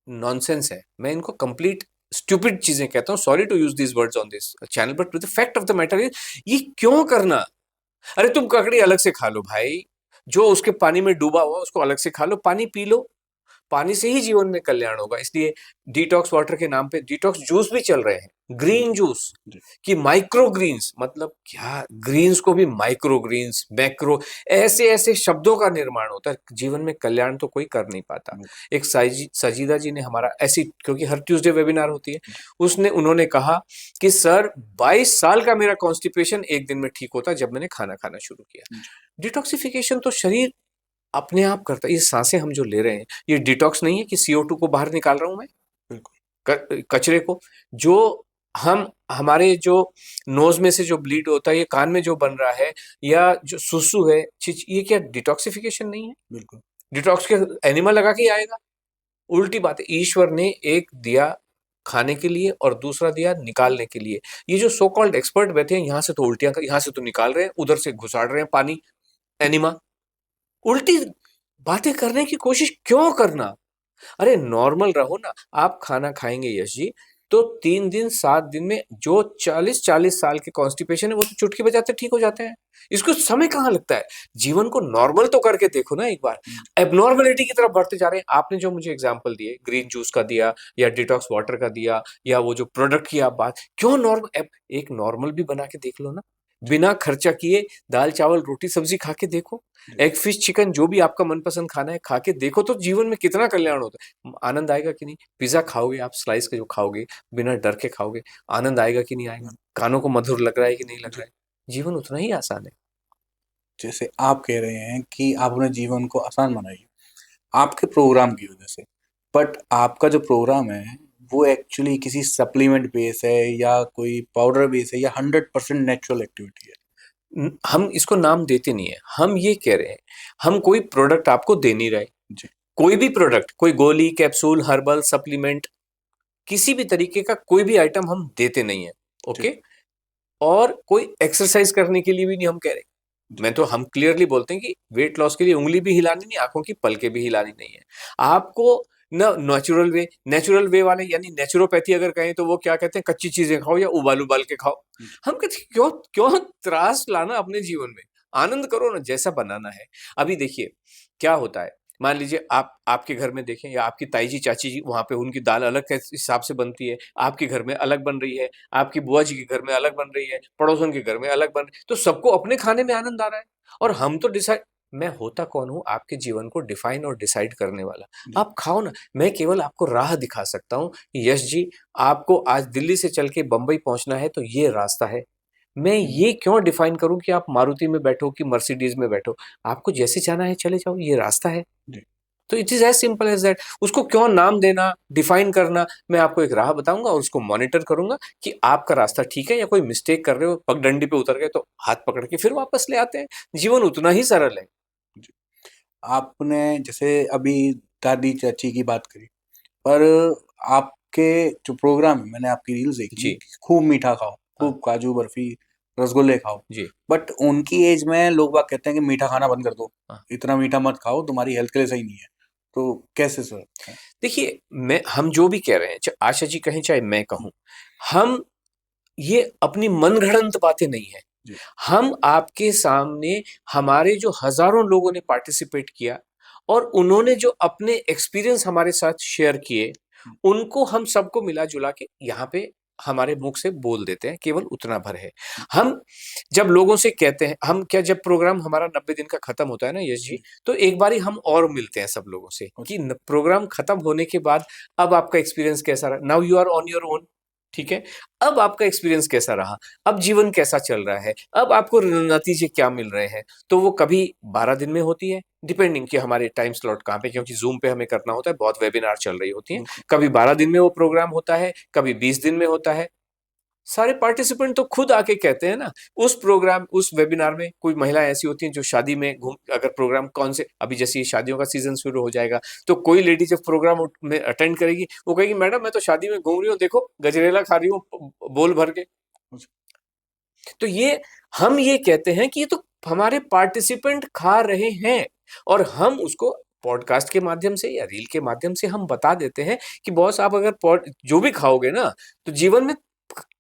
नॉनसेंस है। मैं इनको कंप्लीट स्टूपिड चीजें कहता हूँ। Sorry to use this words on this channel, but the fact of the matter is, ये क्यों करना? अरे तुम ककड़ी अलग से खा लो भाई, जो उसके पानी में डूबा हुआ उसको अलग से खा लो, पानी पी लो। पानी से ही जीवन में कल्याण होगा। इसलिए डिटॉक्स वाटर के नाम पे डिटॉक्स जूस भी चल रहे हैं, ग्रीन जूस। जी कि माइक्रो ग्रीन्स, मतलब क्या, ग्रीन्स को भी माइक्रो ग्रीन्स, मैक्रो, ऐसे ऐसे शब्दों का निर्माण होता है। जीवन में कल्याण तो कोई कर नहीं पाता। एक सजीदा जी ने हमारा ऐसी, क्योंकि हर ट्यूसडे वेबिनार होती है, उन्होंने कहा कि सर 22 साल का मेरा कॉन्स्टिपेशन एक दिन में ठीक होता जब मैंने खाना खाना शुरू किया। डिटॉक्सिफिकेशन तो शरीर अपने आप करता है। ये सांसें हम जो ले रहे हैं, ये डिटॉक्स नहीं है कि CO2 को बाहर निकाल रहा हूं मैं, कचरे को। जो हम, हमारे जो नोज में से जो ब्लीड होता है, ये कान में जो बन रहा है, या जो सुसु है, ये क्या डिटॉक्सिफिकेशन नहीं है? बिल्कुल। डिटॉक्स के एनिमल लगा के ही आएगा। उल्टी बात है। ईश्वर ने एक दिया खाने के लिए और दूसरा दिया निकालने के लिए। ये जो सो कॉल्ड एक्सपर्ट बैठे हैं, यहां से तो उल्टियां, यहां से तो निकाल रहे हैं, उधर से घुसाड़ रहे हैं पानी, एनिमा। उल्टी बातें करने की कोशिश क्यों करना? अरे नॉर्मल रहो ना। आप खाना खाएंगे यश जी, तो 3 दिन 7 दिन में जो 40-40 साल के कॉन्स्टिपेशन है वो तो चुटकी बजाते ठीक हो जाते हैं। इसको समय कहाँ लगता है? जीवन को नॉर्मल तो करके देखो ना एक बार। एबनॉर्मलिटी की तरफ बढ़ते जा रहे हैं। आपने जो मुझे एग्जांपल दिए, ग्रीन जूस का दिया या डिटॉक्स वाटर का दिया, या वो जो प्रोडक्ट की आप बात, क्यों नॉर्मल, एक नॉर्मल भी बना के देख लो ना, बिना खर्चा किए। दाल चावल रोटी सब्जी खा के देखो, एग फिश चिकन जो भी आपका मनपसंद खाना है खा के देखो, तो जीवन में कितना कल्याण होता है। आनंद आएगा कि नहीं? पिज्जा खाओगे आप, स्लाइस का जो खाओगे, बिना डर के खाओगे, आनंद आएगा कि नहीं आएगा? कानों को मधुर लग रहा है कि नहीं लग रहा है? जीवन उतना ही आसान है। जैसे आप कह रहे हैं कि आप अपने जीवन को आसान बनाइए आपके प्रोग्राम की वजह से, बट आपका जो प्रोग्राम है वो एक्चुअली किसी सप्लीमेंट बेस है या कोई पाउडर बेस है या 100% नेचुरल एक्टिविटी है? हम इसको नाम देते नहीं है। हम ये कह रहे हैं, हम कोई प्रोडक्ट आपको दे नहीं रहे। जी कोई भी प्रोडक्ट, कोई गोली, कैप्सूल, हर्बल, सप्लीमेंट, किसी भी तरीके का कोई भी आइटम हम देते नहीं है। ओके। और कोई एक्सरसाइज करने के लिए भी नहीं हम कह रहे। मैं तो, हम क्लियरली बोलते हैं कि वेट लॉस के लिए उंगली भी हिलानी नहीं, आंखों की पलके भी हिलानी नहीं है आपको। न नेचुरल वे वाले, यानी नेचुरोपैथी अगर कहें तो वो क्या कहते हैं, कच्ची चीजें खाओ या उबाल उबाल के खाओ। हम कहते हैं क्यों क्यों त्रास लाना अपने जीवन में? आनंद करो ना, जैसा बनाना है। अभी देखिए क्या होता है, मान लीजिए आप, आपके घर में देखें, या आपकी ताई जी चाची जी, वहां पे उनकी दाल अलग के हिसाब से बनती है, आपके घर में अलग बन रही है, आपकी बुआ जी के घर में अलग बन रही है, पड़ोसन के घर में अलग बन रही है, तो सबको अपने खाने में आनंद आ रहा है। और हम तो डिसाइड, मैं होता कौन हूं आपके जीवन को डिफाइन और डिसाइड करने वाला? आप खाओ ना। मैं केवल आपको राह दिखा सकता हूं। यश जी, आपको आज दिल्ली से चल के बंबई पहुंचना है तो ये रास्ता है। मैं ये क्यों डिफाइन करूं कि आप मारुति में बैठो कि मर्सिडीज में बैठो? आपको जैसे जाना है चले जाओ, ये रास्ता है। तो it is as simple as that. उसको क्यों नाम देना, डिफाइन करना? मैं आपको एक राह बताऊंगा और उसको मॉनिटर करूंगा कि आपका रास्ता ठीक है या कोई मिस्टेक कर रहे हो, पगडंडी पे उतर गए तो हाथ पकड़ के फिर वापस ले आते हैं। जीवन उतना ही सरल है। आपने जैसे अभी दादी चाची की बात करी, पर आपके जो प्रोग्राम है, मैंने आपकी रील्स देखी, जी खूब मीठा खाओ, खूब हाँ काजू बर्फी, रसगुल्ले खाओ, जी बट उनकी एज में लोग बाग कहते हैं कि मीठा खाना बंद कर दो, हाँ। इतना मीठा मत खाओ, तुम्हारी हेल्थ के लिए सही नहीं है। तो कैसे सर? देखिए, मैं, हम जो भी कह रहे हैं, चाहे आशा जी कहें चाहे मैं कहूं, हम ये अपनी मनगढ़ंत बातें नहीं है। जी हम आपके सामने, हमारे जो हजारों लोगों ने पार्टिसिपेट किया और उन्होंने जो अपने एक्सपीरियंस हमारे साथ शेयर किए, उनको हम सबको मिला जुला के यहाँ पे हमारे मुख से बोल देते हैं, केवल उतना भर है। हम जब लोगों से कहते हैं, हम क्या जब प्रोग्राम हमारा 90 दिन का खत्म होता है ना यश जी, तो एक बारी हम और मिलते हैं सब लोगों से कि प्रोग्राम खत्म होने के बाद अब आपका एक्सपीरियंस कैसा रहा, now you are on your own, ठीक है, अब आपका एक्सपीरियंस कैसा रहा, अब जीवन कैसा चल रहा है, अब आपको नतीजे क्या मिल रहे हैं। तो वो कभी 12 दिन में होती है, डिपेंडिंग कि हमारे टाइम स्लॉट कहाँ पे, क्योंकि जूम पे हमें करना होता है, बहुत वेबिनार चल रही होती हैं। कभी 12 दिन में वो प्रोग्राम होता है, कभी 20 दिन में होता है। सारे पार्टिसिपेंट तो खुद आके कहते हैं ना, उस प्रोग्राम उस वेबिनार में कोई महिला ऐसी होती हैं जो शादी में घूम, अगर प्रोग्राम कौन से, अभी जैसे ये शादियों का सीजन शुरू हो जाएगा, तो कोई लेडी जब प्रोग्राम में अटेंड करेगी, वो कहेगी मैडम मैं तो शादी में घूम रही हूँ, देखो गजरेला खा रही हूँ बोल भर के। तो ये हम ये कहते हैं कि ये तो हमारे पार्टिसिपेंट खा रहे हैं, और हम उसको पॉडकास्ट के माध्यम से या रील के माध्यम से हम बता देते हैं कि बॉस आप अगर जो भी खाओगे ना, तो जीवन में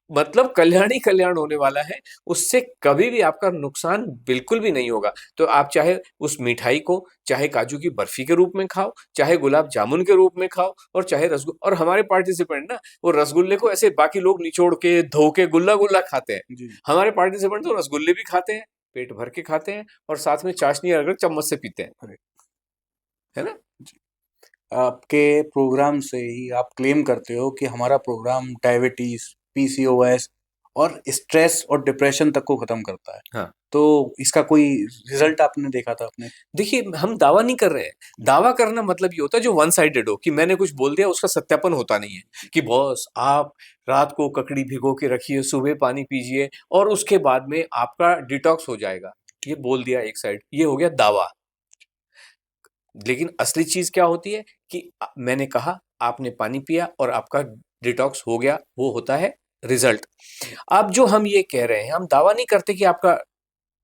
मतलब कल्याण ही कल्याण होने वाला है, उससे कभी भी आपका नुकसान बिल्कुल भी नहीं होगा। तो आप चाहे उस मिठाई को चाहे काजू की बर्फी के रूप में खाओ, चाहे गुलाब जामुन के रूप में खाओ, और चाहे रसगुल्ला, और हमारे पार्टिसिपेंट ना वो रसगुल्ले को ऐसे बाकी लोग निचोड़ के धो के गुल्ला गुल्ला खाते हैं, हमारे पार्टिसिपेंट तो रसगुल्ले भी खाते हैं, पेट भर के खाते हैं, और साथ में चाशनी अगर चम्मच से पीते हैं, है ना। आपके प्रोग्राम से ही आप क्लेम करते हो कि हमारा प्रोग्राम डायबिटीज, पीसीओएस और स्ट्रेस और डिप्रेशन तक को खत्म करता है। हाँ, तो इसका कोई रिजल्ट आपने देखा था अपने? देखिए हम दावा नहीं कर रहे हैं, दावा करना मतलब ये होता है जो वन साइडेड हो, कि मैंने कुछ बोल दिया उसका सत्यापन होता नहीं है, कि बॉस आप रात को ककड़ी भिगो के रखिए, सुबह पानी पीजिए और उसके बाद में आपका डिटॉक्स हो जाएगा, ये बोल दिया एक साइड, ये हो गया दावा। लेकिन असली चीज क्या होती है कि मैंने कहा, आपने पानी पिया और आपका डिटॉक्स हो गया, वो होता है रिजल्ट। अब जो हम ये कह रहे हैं, हम दावा नहीं करते कि आपका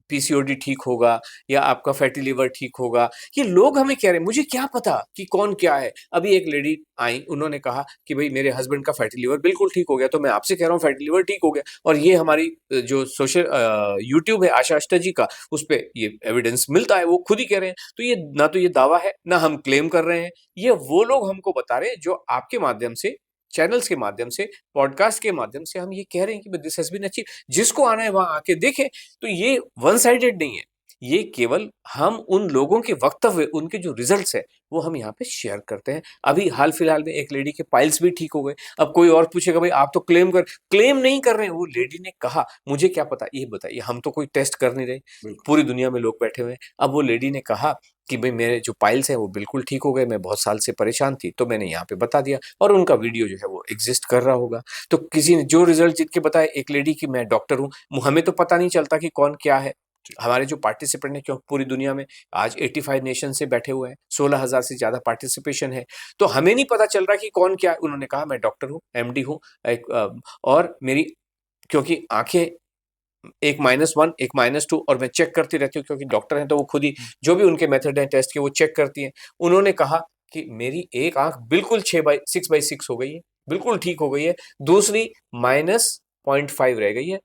पीसीओडी ठीक होगा या आपका फैटी लिवर ठीक होगा, ये लोग हमें कह रहे हैं, मुझे क्या पता कि कौन क्या है। अभी एक लेडी आई, उन्होंने कहा कि भाई मेरे हस्बैंड का फैटी लिवर बिल्कुल ठीक हो गया, तो मैं आपसे कह रहा हूँ फैटी लिवर ठीक हो गया, और ये हमारी जो सोशल यूट्यूब है आशा अष्टा जी का, उस पर ये एविडेंस मिलता है, वो खुद ही कह रहे हैं। तो ये ना तो ये दावा है ना हम क्लेम कर रहे हैं, ये वो लोग हमको बता रहे हैं जो आपके माध्यम से, चैनल्स के माध्यम से, पॉडकास्ट के माध्यम से हम ये कह रहे हैं कि दिस हैज बीन अचीव। जिसको आना है वहां आके देखे। तो ये वन साइडेड नहीं है, ये केवल हम उन लोगों के वक्तव्य, उनके जो रिजल्ट्स है वो हम यहाँ पे शेयर करते हैं। अभी हाल फिलहाल में एक लेडी के पाइल्स भी ठीक हो गए। अब कोई और पूछेगा भाई आप तो क्लेम नहीं कर रहे हैं, वो लेडी ने कहा मुझे क्या पता, ये बताइए, हम तो कोई टेस्ट कर नहीं रहे, पूरी दुनिया में लोग बैठे हुए हैं। अब वो लेडी ने कहा कि भाई मेरे जो पाइल्स हैं वो बिल्कुल ठीक हो गए, मैं बहुत साल से परेशान थी, तो मैंने यहाँ पे बता दिया, और उनका वीडियो जो है वो एग्जिस्ट कर रहा होगा। तो किसी ने जो रिजल्ट जीत के बताया, एक लेडी की मैं डॉक्टर हूँ, हमें तो पता नहीं चलता कि कौन क्या है। हमारे जो पार्टिसिपेंट है, क्यों पूरी दुनिया में आज 85 नेशन से बैठे हुए हैं, 16,000 से ज्यादा पार्टिसिपेशन है, तो हमें नहीं पता चल रहा कि कौन क्या है। उन्होंने कहा मैं डॉक्टर हूँ, एमडी हूँ, और मेरी क्योंकि आंखें एक -1 एक -2, और मैं चेक करती रहती हूँ, क्योंकि डॉक्टर हैं तो वो खुद ही जो भी उनके मेथड हैं टेस्ट के वो चेक करती हैं। उन्होंने कहा कि मेरी एक आंख बिल्कुल 6/6 हो गई है, बिल्कुल ठीक हो गई है, दूसरी -0.5 रह गई है,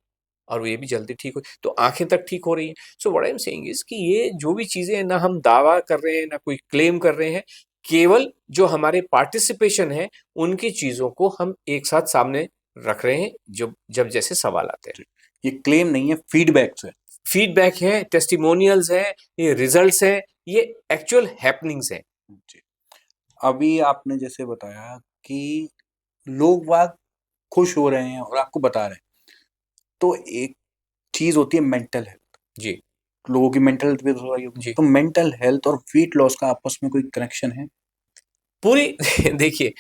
और ये भी जल्दी ठीक हो, तो आंखें तक ठीक हो रही हैं। So what I am saying is कि ये जो भी चीजें हैं, ना हम दावा कर रहे हैं ना कोई क्लेम कर रहे हैं, केवल जो हमारे पार्टिसिपेशन है उनकी चीजों को हम एक साथ सामने रख रहे हैं, जब जैसे सवाल आते हैं। ये क्लेम नहीं है, फीडबैक्स है। फीडबैक है, टेस्टिमोनियल्स है, ये रिजल्ट्स है, ये एक्चुअल हैपनिंग्स है। अभी आपने जैसे बताया कि लोग वाग खुश हो रहे हैं और आपको बता रहे हैं, तो एक चीज होती है मेंटल हेल्थ। जी, लोगों की मेंटल हेल्थ भी तो रही होगी, जी। तो मेंटल हेल्थ और वेट लॉस का आपस में कोई कनेक्शन है? पूरी देखिए,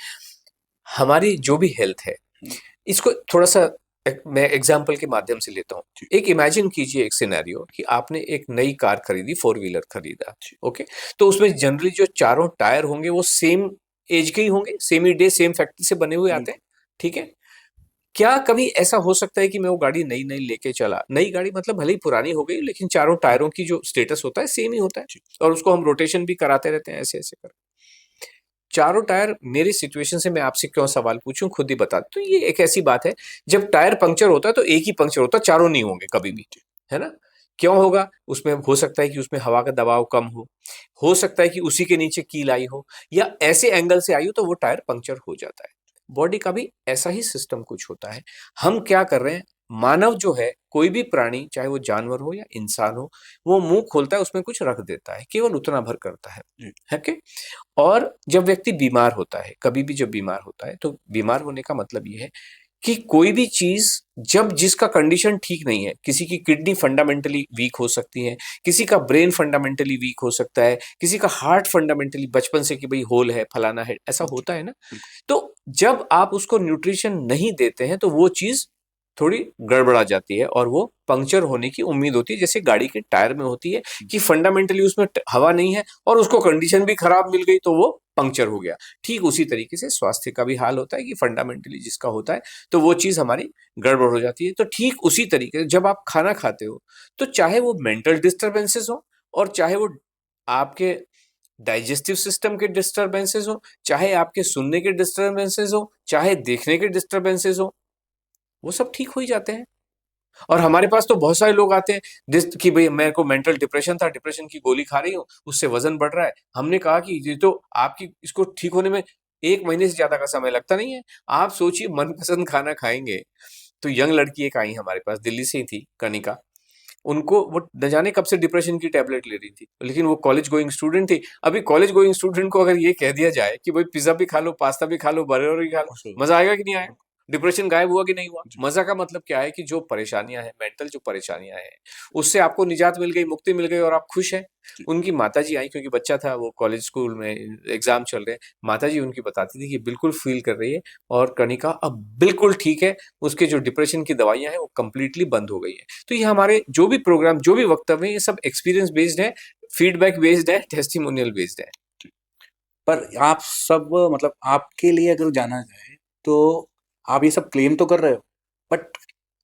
हमारी जो भी हेल्थ है, इसको थोड़ा सा मैं एग्जाम्पल के माध्यम से लेता हूँ। एक इमेजिन कीजिए एक सिनेरियो कि आपने एक नई कार खरीदी, 4 व्हीलर खरीदा, ओके, तो उसमें जनरली जो चारों टायर होंगे वो सेम एज के ही होंगे, सेम ही डे सेम फैक्ट्री से बने हुए आते हैं, ठीक है। क्या कभी ऐसा हो सकता है कि मैं वो गाड़ी नई नई लेके चला, नई गाड़ी मतलब भले ही पुरानी हो गई, लेकिन चारों टायरों की जो स्टेटस होता है सेम ही होता है, और उसको हम रोटेशन भी कराते रहते हैं, ऐसे ऐसे कर चारों टायर। मेरी सिचुएशन से मैं आपसे क्यों सवाल पूछूं, खुद ही बता। तो ये एक ऐसी बात है, जब टायर पंक्चर होता है तो एक ही पंक्चर होता है, चारों नहीं होंगे कभी भी, है ना। क्यों होगा? उसमें हो सकता है कि उसमें हवा का दबाव कम हो, हो सकता है कि उसी के नीचे कील आई हो या ऐसे एंगल से आई हो तो वो टायर पंक्चर हो जाता है। बॉडी का भी ऐसा ही सिस्टम कुछ होता है। हम क्या कर रहे हैं, मानव जो है, कोई भी प्राणी, चाहे वो जानवर हो या इंसान हो, वो मुंह खोलता है, उसमें कुछ रख देता है, केवल उतना भर करता है कि। और जब व्यक्ति बीमार होता है, कभी भी जब बीमार होता है, तो बीमार होने का मतलब ये है कि कोई भी चीज जब जिसका कंडीशन ठीक नहीं है, किसी की किडनी फंडामेंटली वीक हो सकती है, किसी का ब्रेन फंडामेंटली वीक हो सकता है, किसी का हार्ट फंडामेंटली बचपन से कि भाई होल है, फलाना है, ऐसा होता है ना। तो जब आप उसको न्यूट्रिशन नहीं देते हैं तो वो चीज थोड़ी गड़बड़ा जाती है और वो पंक्चर होने की उम्मीद होती है, जैसे गाड़ी के टायर में होती है कि फंडामेंटली उसमें हवा नहीं है और उसको कंडीशन भी खराब मिल गई तो वो पंक्चर हो गया। ठीक उसी तरीके से स्वास्थ्य का भी हाल होता है कि फंडामेंटली जिसका होता है तो वो चीज हमारी गड़बड़ हो जाती है। तो ठीक उसी तरीके से जब आप खाना खाते हो, तो चाहे वो मेंटल डिस्टर्बेंसेस हो और चाहे वो आपके डाइजेस्टिव सिस्टम के डिस्टर्बेंसेस हो, चाहे आपके सुनने के डिस्टर्बेंसेस हो, चाहे देखने के डिस्टर्बेंसेस हो, वो सब ठीक हो ही जाते हैं। और हमारे पास तो बहुत सारे लोग आते हैं कि भाई मेरे को मेंटल डिप्रेशन था, डिप्रेशन की गोली खा रही हूँ, उससे वजन बढ़ रहा है। हमने कहा कि ये तो आपकी इसको ठीक होने में 1 महीने से ज्यादा का समय लगता नहीं है। आप सोचिए, मनपसंद खाना खाएंगे। तो यंग लड़की एक आई हमारे पास, दिल्ली से ही थी, कनिका। उनको वो न जाने कब से डिप्रेशन की टैबलेट ले रही थी, लेकिन वो कॉलेज गोइंग स्टूडेंट थी। अभी कॉलेज गोइंग स्टूडेंट को अगर ये कह दिया जाए कि भाई पिज्जा भी खा लो, पास्ता भी खा लो, बर्गर भी खा लो, मजा आएगा कि नहीं आएगा? डिप्रेशन गायब हुआ कि नहीं हुआ? मजा का मतलब क्या है कि जो परेशानियां हैं, मेंटल जो परेशानियां हैं, उससे आपको निजात मिल गई, मुक्ति मिल गई और आप खुश हैं। उनकी माताजी आई, क्योंकि बच्चा था, वो कॉलेज स्कूल में एग्जाम चल रहे हैं। माताजी उनकी बताती थी कि बिल्कुल फील कर रही है और कनिका अब बिल्कुल ठीक है, उसके जो डिप्रेशन की दवाइयां हैं वो कंप्लीटली बंद हो गई है। तो ये हमारे जो भी प्रोग्राम, जो भी वक्तव्य है, ये सब एक्सपीरियंस बेस्ड है, फीडबैक बेस्ड है, टेस्टिमोनियल बेस्ड है। पर आप सब मतलब आपके लिए अगर जाना जाए तो आप ये सब क्लेम तो कर रहे हो, बट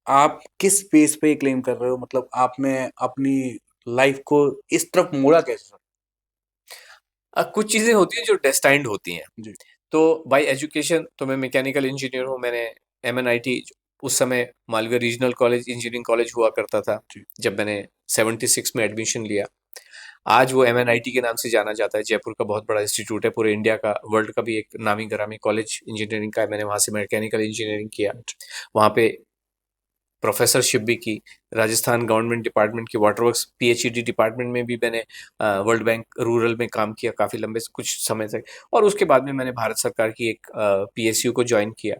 आप किस बेस पे क्लेम कर रहे हो? मतलब आपने अपनी लाइफ को इस तरफ मोड़ा कैसे सर? कुछ चीजें होती हैं जो डेस्टाइंड होती हैं। जी। तो बाय एजुकेशन तो मैं मैकेनिकल इंजीनियर हूँ। मैंने MNIT, उस समय Malviya regional college, engineering college हुआ करता था, जी। जब मैंने 76 में एडमिशन लिया। आज वो MNIT के नाम से जाना जाता है। जयपुर का बहुत बड़ा इंस्टीट्यूट है, पूरे इंडिया का, वर्ल्ड का भी एक नामी गिरामी कॉलेज इंजीनियरिंग का है। मैंने वहाँ से मैकेनिकल इंजीनियरिंग किया। वहाँ पे प्रोफेसरशिप भी की। राजस्थान गवर्नमेंट डिपार्टमेंट की वाटर वर्क्स PhD डिपार्टमेंट में भी मैंने वर्ल्ड बैंक रूरल में काम किया काफ़ी लंबे कुछ समय तक। और उसके बाद में मैंने भारत सरकार की एक PSU को ज्वाइन किया।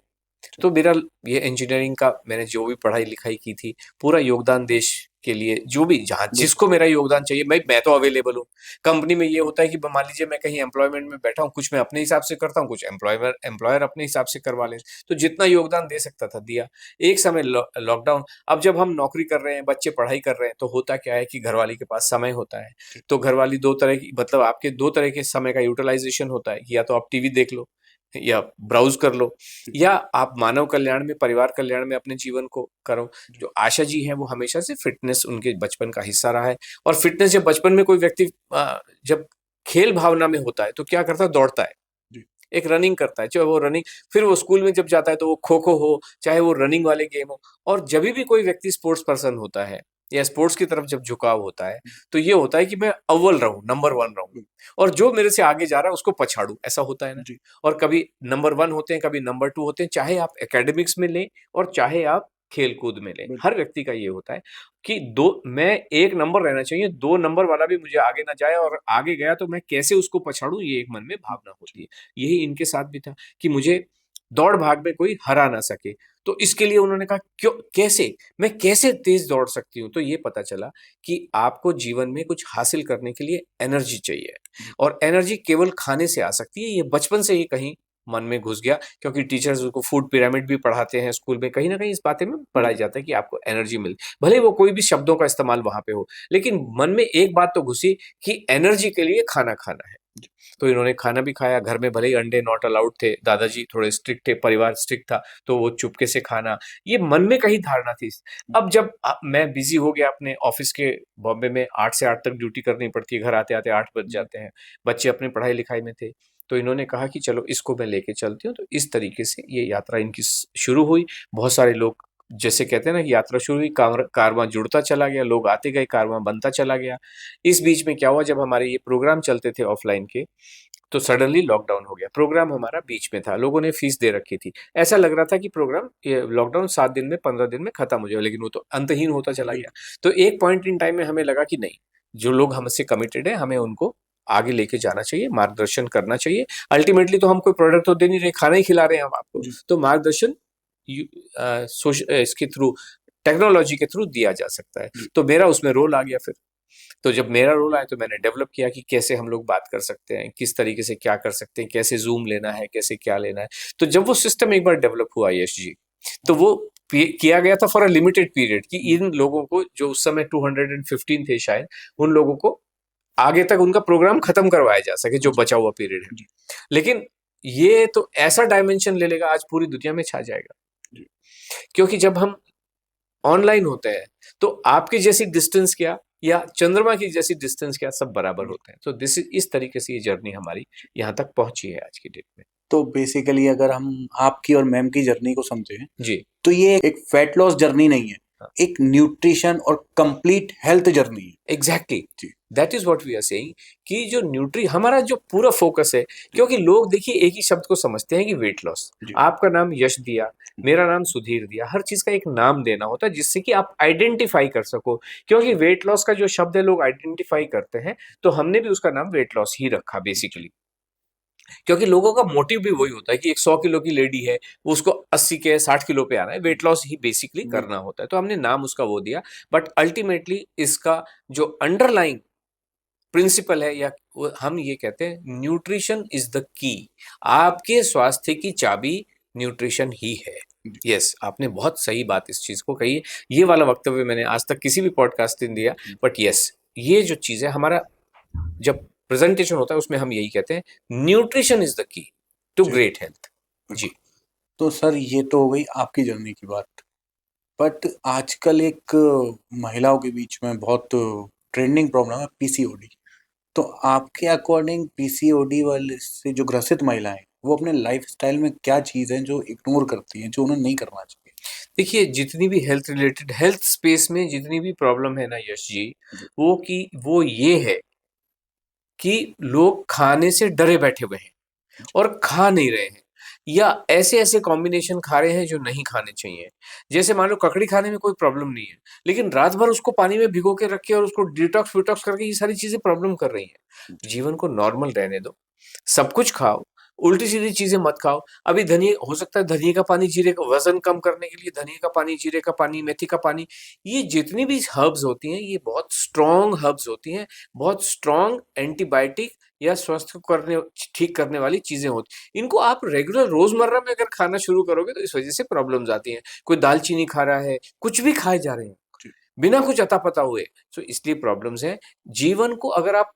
तो मेरा ये इंजीनियरिंग का, मैंने जो भी पढ़ाई लिखाई की थी, पूरा योगदान देश के लिए, जो भी जहाँ जिसको मेरा योगदान चाहिए, मैं तो अवेलेबल हूँ। कंपनी में ये होता है कि मान लीजिए मैं कहीं एम्प्लॉयमेंट में बैठा हूँ, कुछ मैं अपने हिसाब से करता हूँ, कुछ एम्प्लॉयर अपने हिसाब से करवा ले। तो जितना योगदान दे सकता था दिया। एक समय लॉकडाउन, अब जब हम नौकरी कर रहे हैं, बच्चे पढ़ाई कर रहे हैं, तो होता क्या है कि घरवाली के पास समय होता है। तो घरवाली दो तरह की, मतलब आपके दो तरह के समय का यूटिलाइजेशन होता है कि या तो आप टीवी देख लो या ब्राउज कर लो, या आप मानव कल्याण में, परिवार कल्याण में अपने जीवन को करो। जो आशा जी हैं, वो हमेशा से फिटनेस उनके बचपन का हिस्सा रहा है। और फिटनेस जब बचपन में कोई व्यक्ति जब खेल भावना में होता है तो क्या करता है, दौड़ता है, एक रनिंग करता है, चाहे वो रनिंग, फिर वो स्कूल में जब जाता है तो वो खो खो हो, चाहे वो रनिंग वाले गेम हो। और जब भी कोई व्यक्ति स्पोर्ट्स पर्सन होता है या स्पोर्ट्स की तरफ जब झुकाव होता है, तो ये होता है कि मैं अव्वल रहूं, नंबर वन रहूं, और जो मेरे से आगे जा रहा है उसको पछाड़ू, ऐसा होता है ना। और कभी नंबर वन होते हैं, कभी नंबर टू होते हैं, चाहे आप एकेडमिक्स में लें और चाहे आप खेल कूद में लें। हर व्यक्ति का ये होता है कि मैं एक नंबर रहना चाहिए, 2 नंबर वाला भी मुझे आगे ना जाए, और आगे गया तो मैं कैसे उसको पछाड़ू, ये एक मन में भावना होती है। यही इनके साथ भी था कि मुझे दौड़ भाग में कोई हरा ना सके। तो इसके लिए उन्होंने कहा, क्यों, कैसे, मैं कैसे तेज दौड़ सकती हूँ? तो ये पता चला कि आपको जीवन में कुछ हासिल करने के लिए एनर्जी चाहिए, और एनर्जी केवल खाने से आ सकती है। ये बचपन से ही कहीं मन में घुस गया, क्योंकि टीचर्स उसको फूड पिरामिड भी पढ़ाते हैं स्कूल में, कहीं ना कहीं इस बातें में पढ़ाया जाता है कि आपको एनर्जी मिले, भले वो कोई भी शब्दों का इस्तेमाल वहां पे हो, लेकिन मन में एक बात तो घुसी कि एनर्जी के लिए खाना खाना है। तो इन्होंने खाना भी खाया। घर में भले ही अंडे नॉट अलाउड थे, दादाजी थोड़े स्ट्रिक्ट थे, परिवार स्ट्रिक्ट था, तो वो चुपके से खाना, ये मन में कहीं धारणा थी। अब जब मैं बिजी हो गया अपने ऑफिस के, बॉम्बे में 8 से 8 तक ड्यूटी करनी पड़ती है, घर आते आते 8 बज जाते हैं, बच्चे अपने पढ़ाई लिखाई में थे, तो इन्होंने कहा कि चलो इसको मैं लेके चलती हूँ। तो इस तरीके से ये यात्रा इनकी शुरू हुई। बहुत सारे लोग जैसे कहते हैं ना कि यात्रा शुरू हुई, कारवां जुड़ता चला गया, लोग आते गए, कारवां बनता चला गया। इस बीच में क्या हुआ, जब हमारे ये प्रोग्राम चलते थे ऑफलाइन के, तो सडनली लॉकडाउन हो गया। प्रोग्राम हमारा बीच में था, लोगों ने फीस दे रखी थी। ऐसा लग रहा था कि प्रोग्राम, ये लॉकडाउन 7 दिन में, 15 दिन में खत्म हो जाएगा, लेकिन वो तो अंतहीन होता चला गया। तो एक पॉइंट इन टाइम में हमें लगा कि नहीं, जो लोग हमसे कमिटेड है, हमें उनको आगे लेके जाना चाहिए, मार्गदर्शन करना चाहिए। अल्टीमेटली तो हम कोई प्रोडक्ट तो दे नहीं रहे, खाना ही खिला रहे हैं हम आपको, तो मार्गदर्शन इसके थ्रू, टेक्नोलॉजी के थ्रू दिया जा सकता है। तो मेरा उसमें रोल आ गया फिर। तो जब मेरा रोल आया तो मैंने डेवलप किया कि कैसे हम लोग बात कर सकते हैं, किस तरीके से क्या कर सकते हैं, कैसे जूम लेना है, कैसे क्या लेना है। तो जब वो सिस्टम एक बार डेवलप हुआ यश जी, तो वो किया गया था फॉर अ लिमिटेड पीरियड, कि इन लोगों को, जो उस समय 215 थे शायद, उन लोगों को आगे तक उनका प्रोग्राम खत्म करवाया जा सके, जो बचा हुआ पीरियड है। लेकिन ये तो ऐसा डायमेंशन ले लेगा, आज पूरी दुनिया में छा जाएगा। क्योंकि जब हम ऑनलाइन होते हैं तो आपकी जैसी डिस्टेंस क्या, या चंद्रमा की जैसी डिस्टेंस क्या, सब बराबर होते हैं। तो दिस इस तरीके से ये जर्नी हमारी यहाँ तक पहुंची है आज की डेट में। तो बेसिकली अगर हम आपकी और मैम की जर्नी को समझें, जी, तो ये एक फैट लॉस जर्नी नहीं है, हाँ, एक न्यूट्रिशन और कंप्लीट हेल्थ जर्नी है। एग्जैक्टली, जी, that is what we are saying, कि जो न्यूट्री, हमारा जो पूरा फोकस है, क्योंकि लोग देखिए एक ही शब्द को समझते हैं कि वेट लॉस। जी, आपका नाम यश दिया, मेरा नाम सुधीर दिया, हर चीज का एक नाम देना होता है जिससे कि आप आइडेंटिफाई कर सको। क्योंकि वेट लॉस का जो शब्द है लोग आइडेंटिफाई करते हैं, तो हमने भी उसका नाम वेट लॉस ही रखा बेसिकली। क्योंकि लोगों का मोटिव भी वही होता है कि एक 100 किलो की लेडी है, वो उसको 80 के 60 किलो पे आना है, वेट लॉस ही बेसिकली करना होता है, तो हमने नाम उसका वो दिया। बट अल्टीमेटली इसका जो अंडरलाइंग प्रिंसिपल है, या हम ये कहते हैं, न्यूट्रिशन इज द की। आपके स्वास्थ्य की चाबी न्यूट्रिशन ही है। यस, आपने बहुत सही बात इस चीज को कही है। ये वाला वक्तव्य मैंने आज तक किसी भी पॉडकास्ट में दिया, बट यस, ये जो चीज है, हमारा जब प्रेजेंटेशन होता है उसमें हम यही कहते हैं, nutrition is the key to जी, ग्रेट हेल्थ। जी, तो सर ये तो हो गई आपकी जर्नी की बात, बट आजकल एक महिलाओं के बीच में बहुत ट्रेंडिंग प्रॉब्लम है पीसीओडी। तो आपके अकॉर्डिंग पीसीओडी वाले से जो ग्रसित महिलाएं, वो अपने लाइफस्टाइल में क्या चीज़ है जो इग्नोर करती हैं, जो उन्हें नहीं करना चाहिए? देखिए, जितनी भी हेल्थ रिलेटेड, हेल्थ स्पेस में जितनी भी प्रॉब्लम है ना यश जी, जी, वो ये है कि लोग खाने से डरे बैठे हुए हैं और खा नहीं रहे हैं, या ऐसे-ऐसे कॉम्बिनेशन खा रहे हैं जो नहीं खाने चाहिए। जैसे मान लो ककड़ी खाने में कोई प्रॉब्लम नहीं है, लेकिन रात भर उसको पानी में भिगो के रख के और उसको डिटॉक्स-विटॉक्स करके ये सारी चीज़ें प्रॉब्लम कर रही हैं। जी, जीवन को नॉर्मल रहने दो, सब कुछ खाओ, उल्टी-सीधी चीज़ें मत खाओ। अभी धनिये, हो सकता है धनिये का पानी, जीरे का, वज़न कम करने के लिए धनिये का पानी, जीरे का पानी, मेथी का पानी, ये जितनी भी हर्ब्स होती हैं, ये बहुत स्ट्रॉन्ग हर्ब्स होती हैं, बहुत स्ट्रॉन्ग एंटीबायोटिक या स्वास्थ्य को ठीक करने वाली चीज़ें होती हैं। इनको आप रेगुलर रोज़मर्रा में अगर खाना शुरू करोगे तो इस वज़ह से प्रॉब्लम्स आती हैं। कोई दालचीनी खा रहा है, कुछ भी खाए जा रहे हैं, जी, बिना कुछ अता-पता हुए, तो इसलिए प्रॉब्लम्स हैं। जीवन को अगर आप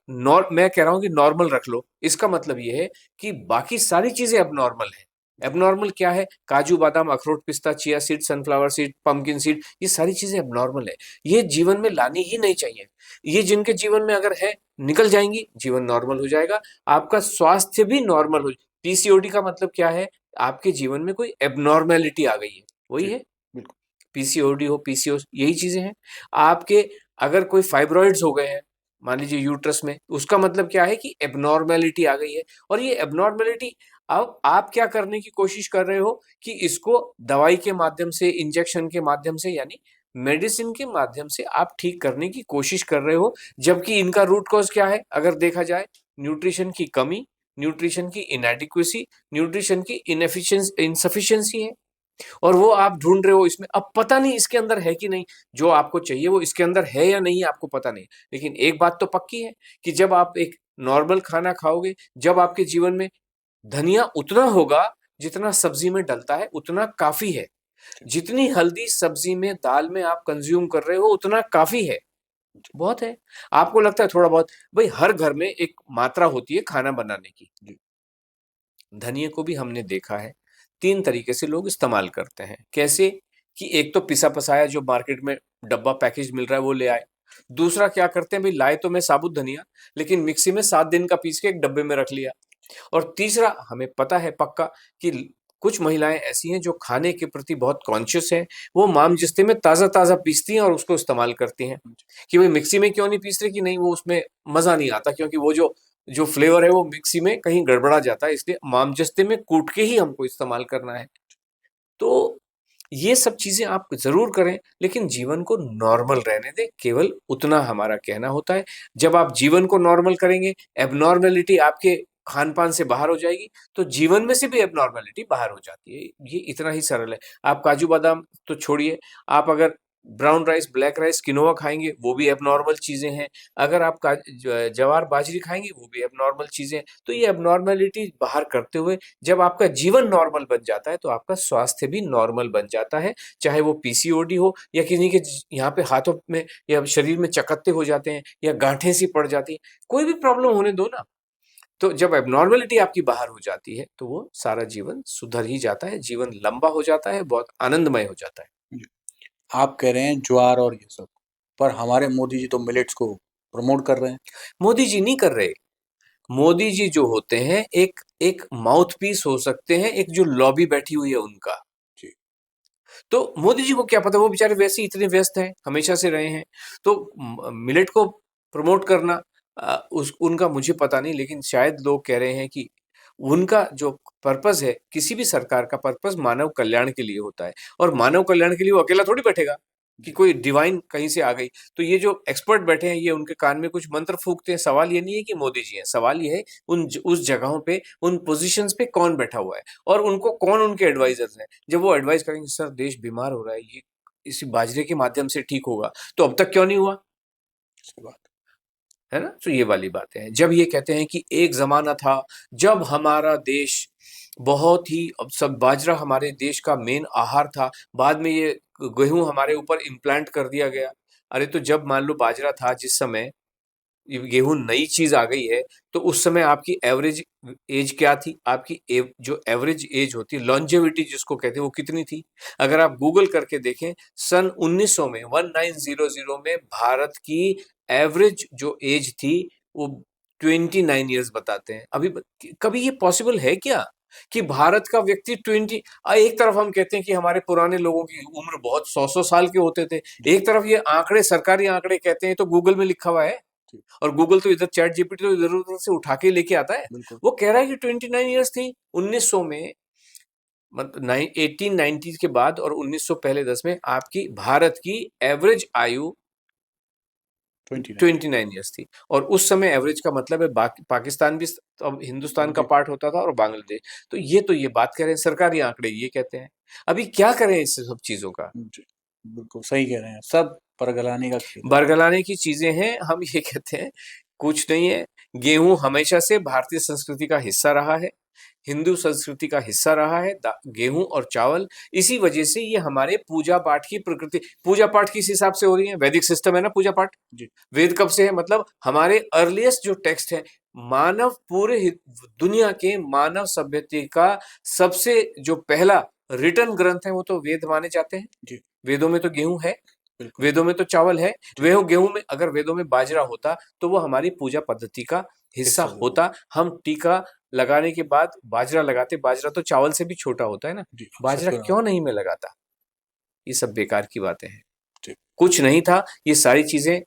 मैं कह रहा हूँ कि नॉर्मल रख लो, इसका मतलब ये है कि बाकी सारी चीज़ें एबनॉर्मल हैं। एबनॉर्मल क्या है? काजू, बादाम, अखरोट, पिस्ता, chia seed, sunflower seed, pumpkin seed, ये सारी चीज़ें एबनॉर्मल है। ये जीवन में लानी ही नहीं चाहिए। ये जिनके जीवन में अगर है, निकल जाएँगी, जीवन नॉर्मल हो जाएगा, आपका स्वास्थ्य भी नॉर्मल हो। पीसीओडी का मतलब क्या है? आपके जीवन में कोई एबनॉर्मैलिटी आ गई है, वही जी, है। बिल्कुल, पीसीओडी हो, पीसीओएस, यही चीज़ें हैं। आपके अगर कोई फाइब्रॉइड्स हो गए हैं, मान लीजिए यूट्रस में, उसका मतलब क्या है कि एब्नॉर्मैलिटी आ गई है। और ये एब्नॉर्मैलिटी, अब आप क्या करने की कोशिश कर रहे हो कि इसको दवाई के माध्यम से, इंजेक्शन के माध्यम से, यानी मेडिसिन के माध्यम से आप ठीक करने की कोशिश कर रहे हो, जबकि इनका रूट कॉज़ क्या है? अगर देखा जाए, न्यूट्रिशन की कमी, न्यूट्रिशन की इनएडिक्वेसी, न्यूट्रिशन की इनसफिशिएंसी है। और वो आप ढूँढ रहे हो इसमें, अब पता नहीं इसके अंदर है कि नहीं, जो आपको चाहिए वो इसके अंदर है या नहीं आपको पता नहीं। लेकिन एक बात तो पक्की है कि जब आप एक नॉर्मल खाना खाओगे, जब आपके जीवन में धनिया उतना होगा जितना सब्ज़ी में डलता है, उतना काफ़ी है। जितनी हल्दी सब्ज़ी में, दाल में आप कंज़्यूम कर रहे हो, उतना काफ़ी है, बहुत है। आपको लगता है थोड़ा बहुत, भई हर घर में एक मात्रा होती है खाना बनाने की। जी, धनिये को भी हमने देखा है, 3 तरीके से लोग इस्तेमाल करते हैं। कैसे? कि एक तो पिसा-पसाया जो मार्केट में डब्बा पैकेज मिल रहा है वो ले आए। दूसरा क्या करते हैं, भई लाए तो मैं साबुत धनिया, लेकिन मिक्सी में 7 दिन का पीस के एक डब्बे में रख लिया। और तीसरा, हमें पता है पक्का कि कुछ महिलाएं ऐसी हैं जो खाने के प्रति बहुत कॉन्शियस हैं, वो माम जिस्ते में ताज़ा ताज़ा पीसती हैं और उसको इस्तेमाल करती हैं कि भाई मिक्सी में क्यों नहीं पीस रही, कि नहीं वो उसमें मज़ा नहीं आता, क्योंकि वो जो जो फ्लेवर है वो मिक्सी में कहीं गड़बड़ा जाता है, इसलिए माम जिस्ते में कूट के ही हमको इस्तेमाल करना है। तो ये सब चीज़ें आप ज़रूर करें, लेकिन जीवन को नॉर्मल रहने दें, केवल उतना हमारा कहना होता है। जब आप जीवन को नॉर्मल करेंगे, एबनॉर्मैलिटी आपके खान-पान से बाहर हो जाएगी, तो जीवन में से भी एबनॉर्मैलिटी बाहर हो जाती है। ये इतना ही सरल है। आप काजू-बादाम तो छोड़िए, आप अगर brown rice, black rice, quinoa खाएँगे, वो भी एबनॉर्मल चीज़ें हैं। अगर आप जवार, बाजरी खाएँगे, वो भी एबनॉर्मल चीज़ें हैं। तो ये एबनॉर्मैलिटी बाहर करते हुए जब आपका जीवन नॉर्मल बन जाता है, तो आपका स्वास्थ्य भी नॉर्मल बन जाता है। चाहे वो पीसीओडी हो या किन्हीं के यहाँ पे हाथों में या शरीर में चकत्ते हो जाते हैं या गांठें सी पड़ जाती हैं, कोई भी प्रॉब्लम होने दो ना। तो जब एबनॉर्मलिटी आपकी बाहर हो जाती है, तो वो सारा जीवन सुधर ही जाता है, जीवन लंबा हो जाता है, बहुत आनंदमय हो जाता है। जी। आप कह रहे हैं ज्वार और ये सब, पर हमारे मोदी जी तो मिलेट्स को प्रमोट कर रहे हैं। मोदी जी नहीं कर रहे। मोदी जी जो होते हैं, एक एक माउथपीस हो सकते हैं, एक जो लॉबी बैठी हुई है उनका। जी। तो मोदी जी को क्या पता, वो बेचारे वैसे ही इतने व्यस्त हैं, हमेशा से रहे हैं। तो मिलेट को प्रमोट करना उस उनका मुझे पता नहीं, लेकिन शायद लोग कह रहे हैं कि उनका जो पर्पज़ है, किसी भी सरकार का पर्पज़ मानव कल्याण के लिए होता है, और मानव कल्याण के लिए वो अकेला थोड़ी बैठेगा कि कोई डिवाइन कहीं से आ गई। तो ये जो एक्सपर्ट बैठे हैं, ये उनके कान में कुछ मंत्र फूँकते हैं। सवाल ये नहीं है कि मोदी जी हैं, सवाल ये है उस जगहों पे, उन पोज़ीशंस पे कौन बैठा हुआ है और उनको कौन उनके एडवाइज़र्स हैं। जब वो एडवाइस करेंगे, सर देश बीमार हो रहा है, ये इसी बाजरे के माध्यम से ठीक होगा, तो अब तक क्यों नहीं हुआ? सही बात। है ना? तो ये वाली बातें हैं। जब ये कहते हैं कि एक ज़माना था, जब हमारा देश बहुत ही, अब सब बाजरा हमारे देश का मेन आहार था, बाद में ये गेहूँ हमारे ऊपर इम्प्लांट कर दिया गया। अरे तो जब मान लो बाजरा था जिस समय, ये गेहूँ नई चीज़ आ गई है, तो उस समय आपकी एवरेज एज क्या थी? आपकी जो एवरेज एज होती है, लॉन्जेविटी जिसको कहते हैं, वो कितनी थी? अगर आप गूगल करके देखें, सन 1900 में 1900 में भारत की एवरेज जो एज थी, वो 29 ईयर्स बताते हैं। अभी कभी ये पॉसिबल है क्या कि भारत का व्यक्ति 20, एक तरफ हम कहते हैं कि हमारे पुराने लोगों की उम्र बहुत 100-100 साल के होते थे, एक तरफ ये आंकड़े, सरकारी आंकड़े कहते हैं, तो गूगल में लिखा हुआ है। जी। और गूगल तो इधर चैट जीपीटी तो इधर-उधर से उठा के लेके आता है। बिल्कुल। वो कह रहा है कि 29 इयर्स थी 1900 में, मतलब 1890 के बाद और 1900 पहले 10 में आपकी भारत की एवरेज आयु 29। 29 इयर्स थी। और उस समय एवरेज का मतलब है पाकिस्तान भी अब हिंदुस्तान का जी। पार्ट होता था और बांग्लादेश। तो ये बात कह रहे हैं, सरकारी आंकड़े ये कहते हैं। अभी क्या करें इस सब चीज़ों का? जी, बिल्कुल सही कह रहे हैं। सब परगलाने का खेल है। बरगलाने की चीज़ें हैं, हम ये कहते हैं, कुछ नहीं है। गेहूँ हमेशा से भारतीय संस्कृति का हिस्सा रहा है, हिंदू संस्कृति का हिस्सा रहा है, गेहूँ और चावल। इसी वजह से ये हमारे पूजा-पाठ की प्रकृति, पूजा-पाठ किस हिसाब से हो रही है? वैदिक सिस्टम है ना पूजा-पाठ। जी। वेद कब से है? मतलब हमारे अर्लीस्ट जो टेक्स्ट है, मानव पूरे दुनिया के मानव सभ्यता का सबसे जो पहला रिटन ग्रंथ है, वो तो वेद माने जाते हैं। जी। वेदों में तो गेहूँ है, बिल्कुल। वेदों में तो चावल है। गेहूँ में, अगर वेदों में बाजरा होता, तो वो हमारी पूजा पद्धति का हिस्सा हिस्सा ज़रूर। होता। हम टीका लगाने के बाद बाजरा लगाते, बाजरा तो चावल से भी छोटा होता है ना। जी, बाजरा सत्तू क्यों नहीं मैं लगाता? ये सब बेकार की बातें हैं। जी। कुछ नहीं था, ये सारी चीज़ें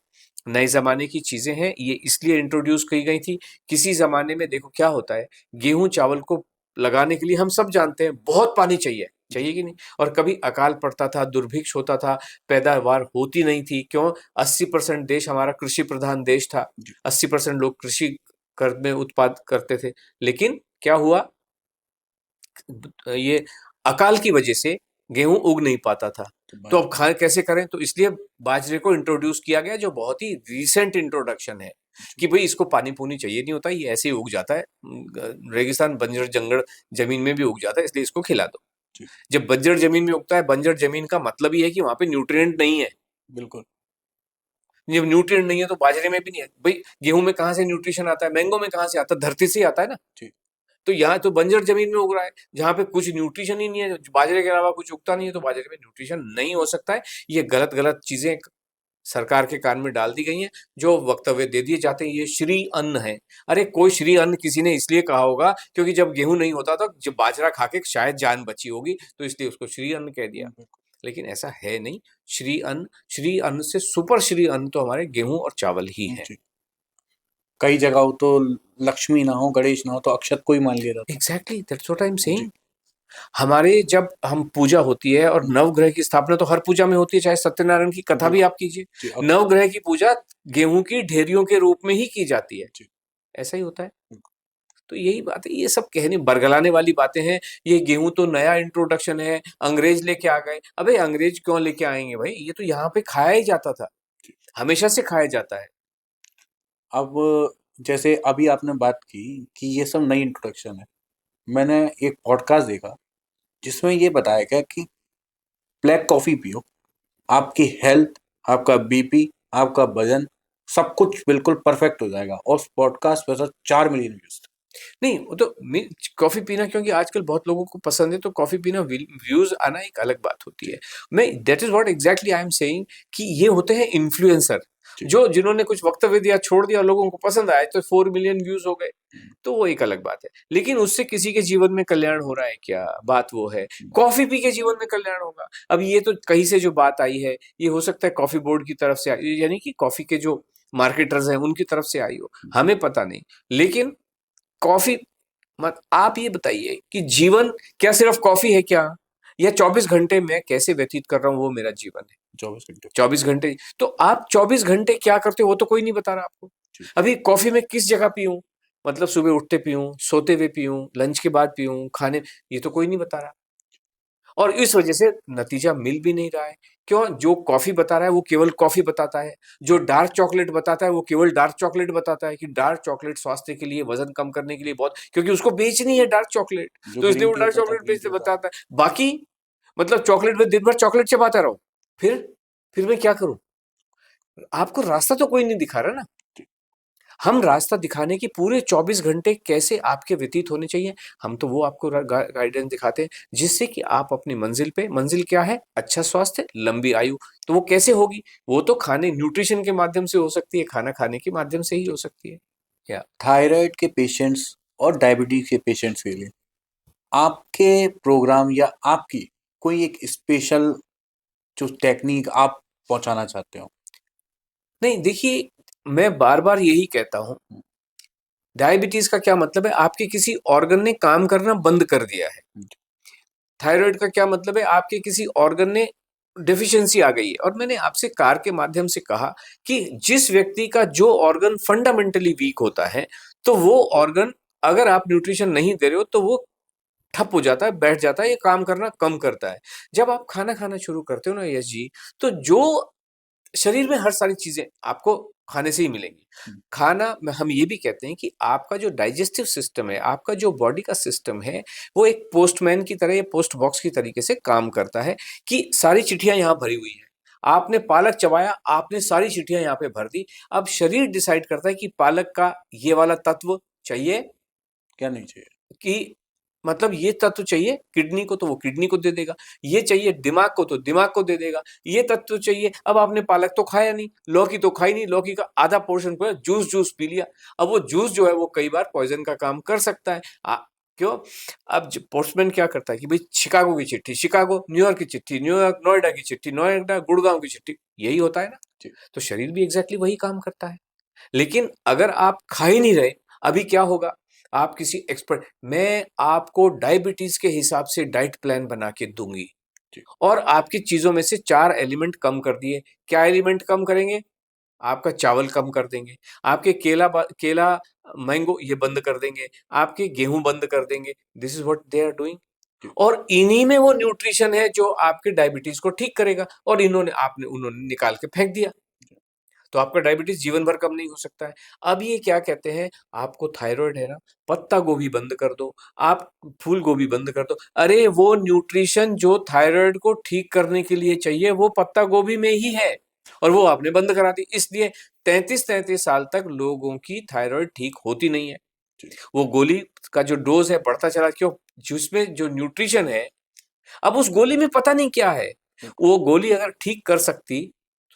नए ज़माने की चीज़ें हैं, ये इसलिए इंट्रोड्यूस की गई थी। किसी ज़माने में देखो क्या होता है, गेहूँ चावल को लगाने के लिए हम सब जानते हैं बहुत पानी चाहिए, जी। चाहिए कि नहीं? और कभी अकाल पड़ता था, दुर्भिक्ष होता था, पैदावार होती नहीं थी। क्यों? 80% देश हमारा कृषि प्रधान देश था। जी। 80% लोग कृषि कर में उत्पाद करते थे। लेकिन क्या हुआ? ये अकाल की वजह से गेहूँ उग नहीं पाता था। तो अब कैसे करें? तो इसलिए बाजरे को इंट्रोड्यूस किया गया, जो बहुत ही रीसेंट इंट्रोडक्शन है कि भाई इसको पानी-पूनी चाहिए नहीं होता, ये ऐसे ही उग जाता है। रेगिस्तान, बंजर जंगल जमीन में भी उग जाता है, इसलिए इसको खिला दो। जी। जब बंजर जमीन में उगता है, बंजर जमीन का मतलब ही है कि वहाँ पे न्यूट्रिएंट नहीं है। बिल्कुल। जब न्यूट्रिएंट नहीं है, तो बाजरे में भी नहीं है। भाई गेहूँ में कहाँ से न्यूट्रिशन आता है? मैंगो में कहाँ से आता है? धरती से ही आता है ना। जी। तो यहाँ तो बंजर जमीन में उग रहा है, जहाँ पे कुछ न्यूट्रिशन ही नहीं है, बाजरे के अलावा कुछ उगता नहीं है, तो बाजरे में न्यूट्रिशन नहीं हो सकता है। ये गलत-गलत चीज़ें सरकार के कान में डाल दी गई हैं, जो वक्तव्य दे दिए जाते हैं, ये श्री अन्न है। अरे कोई श्री अन्न किसी ने इसलिए कहा होगा क्योंकि जब गेहूं नहीं होता था, जब बाजरा खा के शायद जान बची होगी, तो इसलिए उसको श्री अन्न कह दिया। लेकिन ऐसा है नहीं। श्री अन्न से सुपर श्री अन्न तो हमारे गेहूं और चावल ही है। कई जगहों तो लक्ष्मी ना हो, गणेश ना हो, तो अक्षत को ही मान लिया जाता है। Exactly, that's what I am saying. हमारे जब हम पूजा होती है और नवग्रह की स्थापना तो हर पूजा में होती है, चाहे सत्यनारायण की कथा भी आप कीजिए, नवग्रह की पूजा गेहूं की ढेरियों के रूप में ही की जाती है। ऐसा ही होता है। तो यही बात है, ये सब कहने बरगलाने वाली बातें हैं। ये गेहूं तो नया इंट्रोडक्शन है, अंग्रेज लेके आ गए। अबे अंग्रेज क्यों लेके आएंगे भाई, ये तो यहाँ पे खाया ही जाता था, हमेशा से खाया जाता है। अब जैसे अभी आपने बात की कि ये सब नई इंट्रोडक्शन है, मैंने एक पॉडकास्ट देखा जिसमें ये बताया गया कि ब्लैक कॉफी पियो, आपकी हेल्थ, आपका बीपी, आपका वजन, सब कुछ बिल्कुल परफेक्ट हो जाएगा। और उस पॉडकास्ट पे सर 4 मिलियन व्यूज। नहीं, वो तो कॉफी पीना क्योंकि आजकल बहुत लोगों को पसंद है, तो कॉफी पीना व्यूज आना एक अलग बात होती है। मैं that is what exactly I am saying कि ये होते हैं इन्फ्लुएंसर, जो जिन्होंने कुछ वक्तव्य दिया, छोड़ दिया, लोगों को पसंद आया तो 4 मिलियन व्यूज हो गए, तो वो एक अलग बात है। लेकिन उससे किसी के जीवन में कल्याण हो रहा है क्या, बात वो है। कॉफी पी के जीवन में कल्याण होगा, अब ये तो कहीं से जो बात आई है, ये हो सकता है कॉफी बोर्ड की तरफ से आई, यानी कि कॉफी के जो मार्केटर्स हैं उनकी तरफ से आई हो, हमें पता नहीं। लेकिन कॉफी मत आप ये बताइए कि जीवन क्या सिर्फ कॉफी है क्या, या 24 घंटे मैं कैसे व्यतीत कर रहा हूँ वो मेरा जीवन है। 24 घंटे तो आप 24 घंटे क्या करते हो वो तो कोई नहीं बता रहा आपको। अभी कॉफी में किस जगह पीऊं, मतलब सुबह उठते पीऊं, सोते हुए पीऊं, लंच के बाद पीऊं, खाने, ये तो कोई नहीं बता रहा। और इस वजह से नतीजा मिल भी नहीं रहा है। क्यों? जो कॉफी बता रहा है वो केवल कॉफी बताता है, जो डार्क चॉकलेट बताता है वो केवल डार्क चॉकलेट बताता है कि डार्क चॉकलेट स्वास्थ्य के लिए, वजन कम करने के लिए बहुत, क्योंकि उसको बेचनी है डार्क चॉकलेट, तो इसलिए वो डार्क चॉकलेट बेचते बताता है। बाकी मतलब चॉकलेट में दिन भर चॉकलेट चबाता रहो, फिर मैं क्या करूं? आपको रास्ता तो कोई नहीं दिखा रहा ना। हम रास्ता दिखाने की पूरे 24 घंटे कैसे आपके व्यतीत होने चाहिए, हम तो वो आपको गाइडेंस दिखाते हैं, जिससे कि आप अपनी मंजिल पे, मंजिल क्या है? अच्छा स्वास्थ्य, लंबी आयु। तो वो कैसे होगी? वो तो खाने, न्यूट्रिशन के माध्यम से हो सकती है, खाना खाने के माध्यम से ही हो सकती है। क्या थायराइड के पेशेंट्स और डायबिटीज के पेशेंट्स के लिए आपके प्रोग्राम या आपकी कोई एक स्पेशल जो टेक्निक आप पहुंचाना चाहते हो? नहीं, देखिए मैं बार बार यही कहता हूं, डायबिटीज का क्या मतलब है? आपके किसी ऑर्गन ने काम करना बंद कर दिया है। थायराइड का क्या मतलब है? आपके किसी ऑर्गन ने डेफिशिएंसी आ गई है। और मैंने आपसे कार के माध्यम से कहा कि जिस व्यक्ति का जो ऑर्गन फंडामेंटली वीक होता है, तो वो ऑर्गन अगर आप न्यूट्रिशन नहीं दे रहे हो तो वो ठप हो जाता है, बैठ जाता है, ये काम करना कम करता है। जब आप खाना खाना शुरू करते हो ना यश जी, तो जो शरीर में हर सारी चीजें आपको खाने से ही मिलेंगी। खाना में हम ये भी कहते हैं कि आपका जो डाइजेस्टिव सिस्टम है, आपका जो बॉडी का सिस्टम है, वो एक पोस्टमैन की तरह या पोस्ट बॉक्स की तरीके से काम करता है कि सारी चिट्ठियां यहाँ भरी हुई हैं। आपने पालक चबाया, आपने सारी चिट्ठियां यहाँ पे भर दी। अब शरीर डिसाइड करता है कि पालक का ये वाला तत्व चाहिए, क्या नहीं चाहिए, कि मतलब ये तत्व चाहिए किडनी को तो वो किडनी को दे देगा, ये चाहिए दिमाग को तो दिमाग को दे देगा, ये तत्व चाहिए। अब आपने पालक तो खाया नहीं, लौकी तो खाई नहीं, लौकी का आधा पोर्शन को जूस पी लिया। अब वो जूस जो है वो कई बार पॉइजन का काम कर सकता है। क्यों? अब पोस्टमैन क्या करता है कि भाई शिकागो की चिट्ठी शिकागो, न्यूयॉर्क की चिट्ठी न्यूयॉर्क, नोएडा की चिट्ठी नोएडा, गुड़गांव की चिट्ठी, यही होता है ना। तो शरीर भी एग्जैक्टली वही काम करता है। लेकिन अगर आप खा ही नहीं रहे, अभी क्या होगा? आप किसी एक्सपर्ट, मैं आपको डायबिटीज के हिसाब से डाइट प्लान बना के दूंगी और आपकी चीजों में से 4 एलिमेंट कम कर दिए। क्या एलिमेंट कम करेंगे? आपका चावल कम कर देंगे, आपके केला मैंगो ये बंद कर देंगे, आपके गेहूं बंद कर देंगे। This is what they are doing. और इन्हीं में वो न्यूट्रिशन है जो आपके डायबिटीज को ठीक करेगा, और उन्होंने निकाल के फेंक दिया। तो आपका डायबिटीज जीवन भर कम नहीं हो सकता है। अब ये क्या कहते हैं, आपको थायराइड है ना, पत्ता गोभी बंद कर दो, आप फूल गोभी बंद कर दो। अरे वो न्यूट्रिशन जो थायराइड को ठीक करने के लिए चाहिए वो पत्ता गोभी में ही है, और वो आपने बंद करा दी। इसलिए 33-33 साल तक लोगों की थायराइड ठीक होती नहीं है। वो गोली का जो डोज है बढ़ता चला, क्यों? जिसमें जो न्यूट्रिशन है, अब उस गोली में पता नहीं क्या है। वो गोली अगर ठीक कर सकती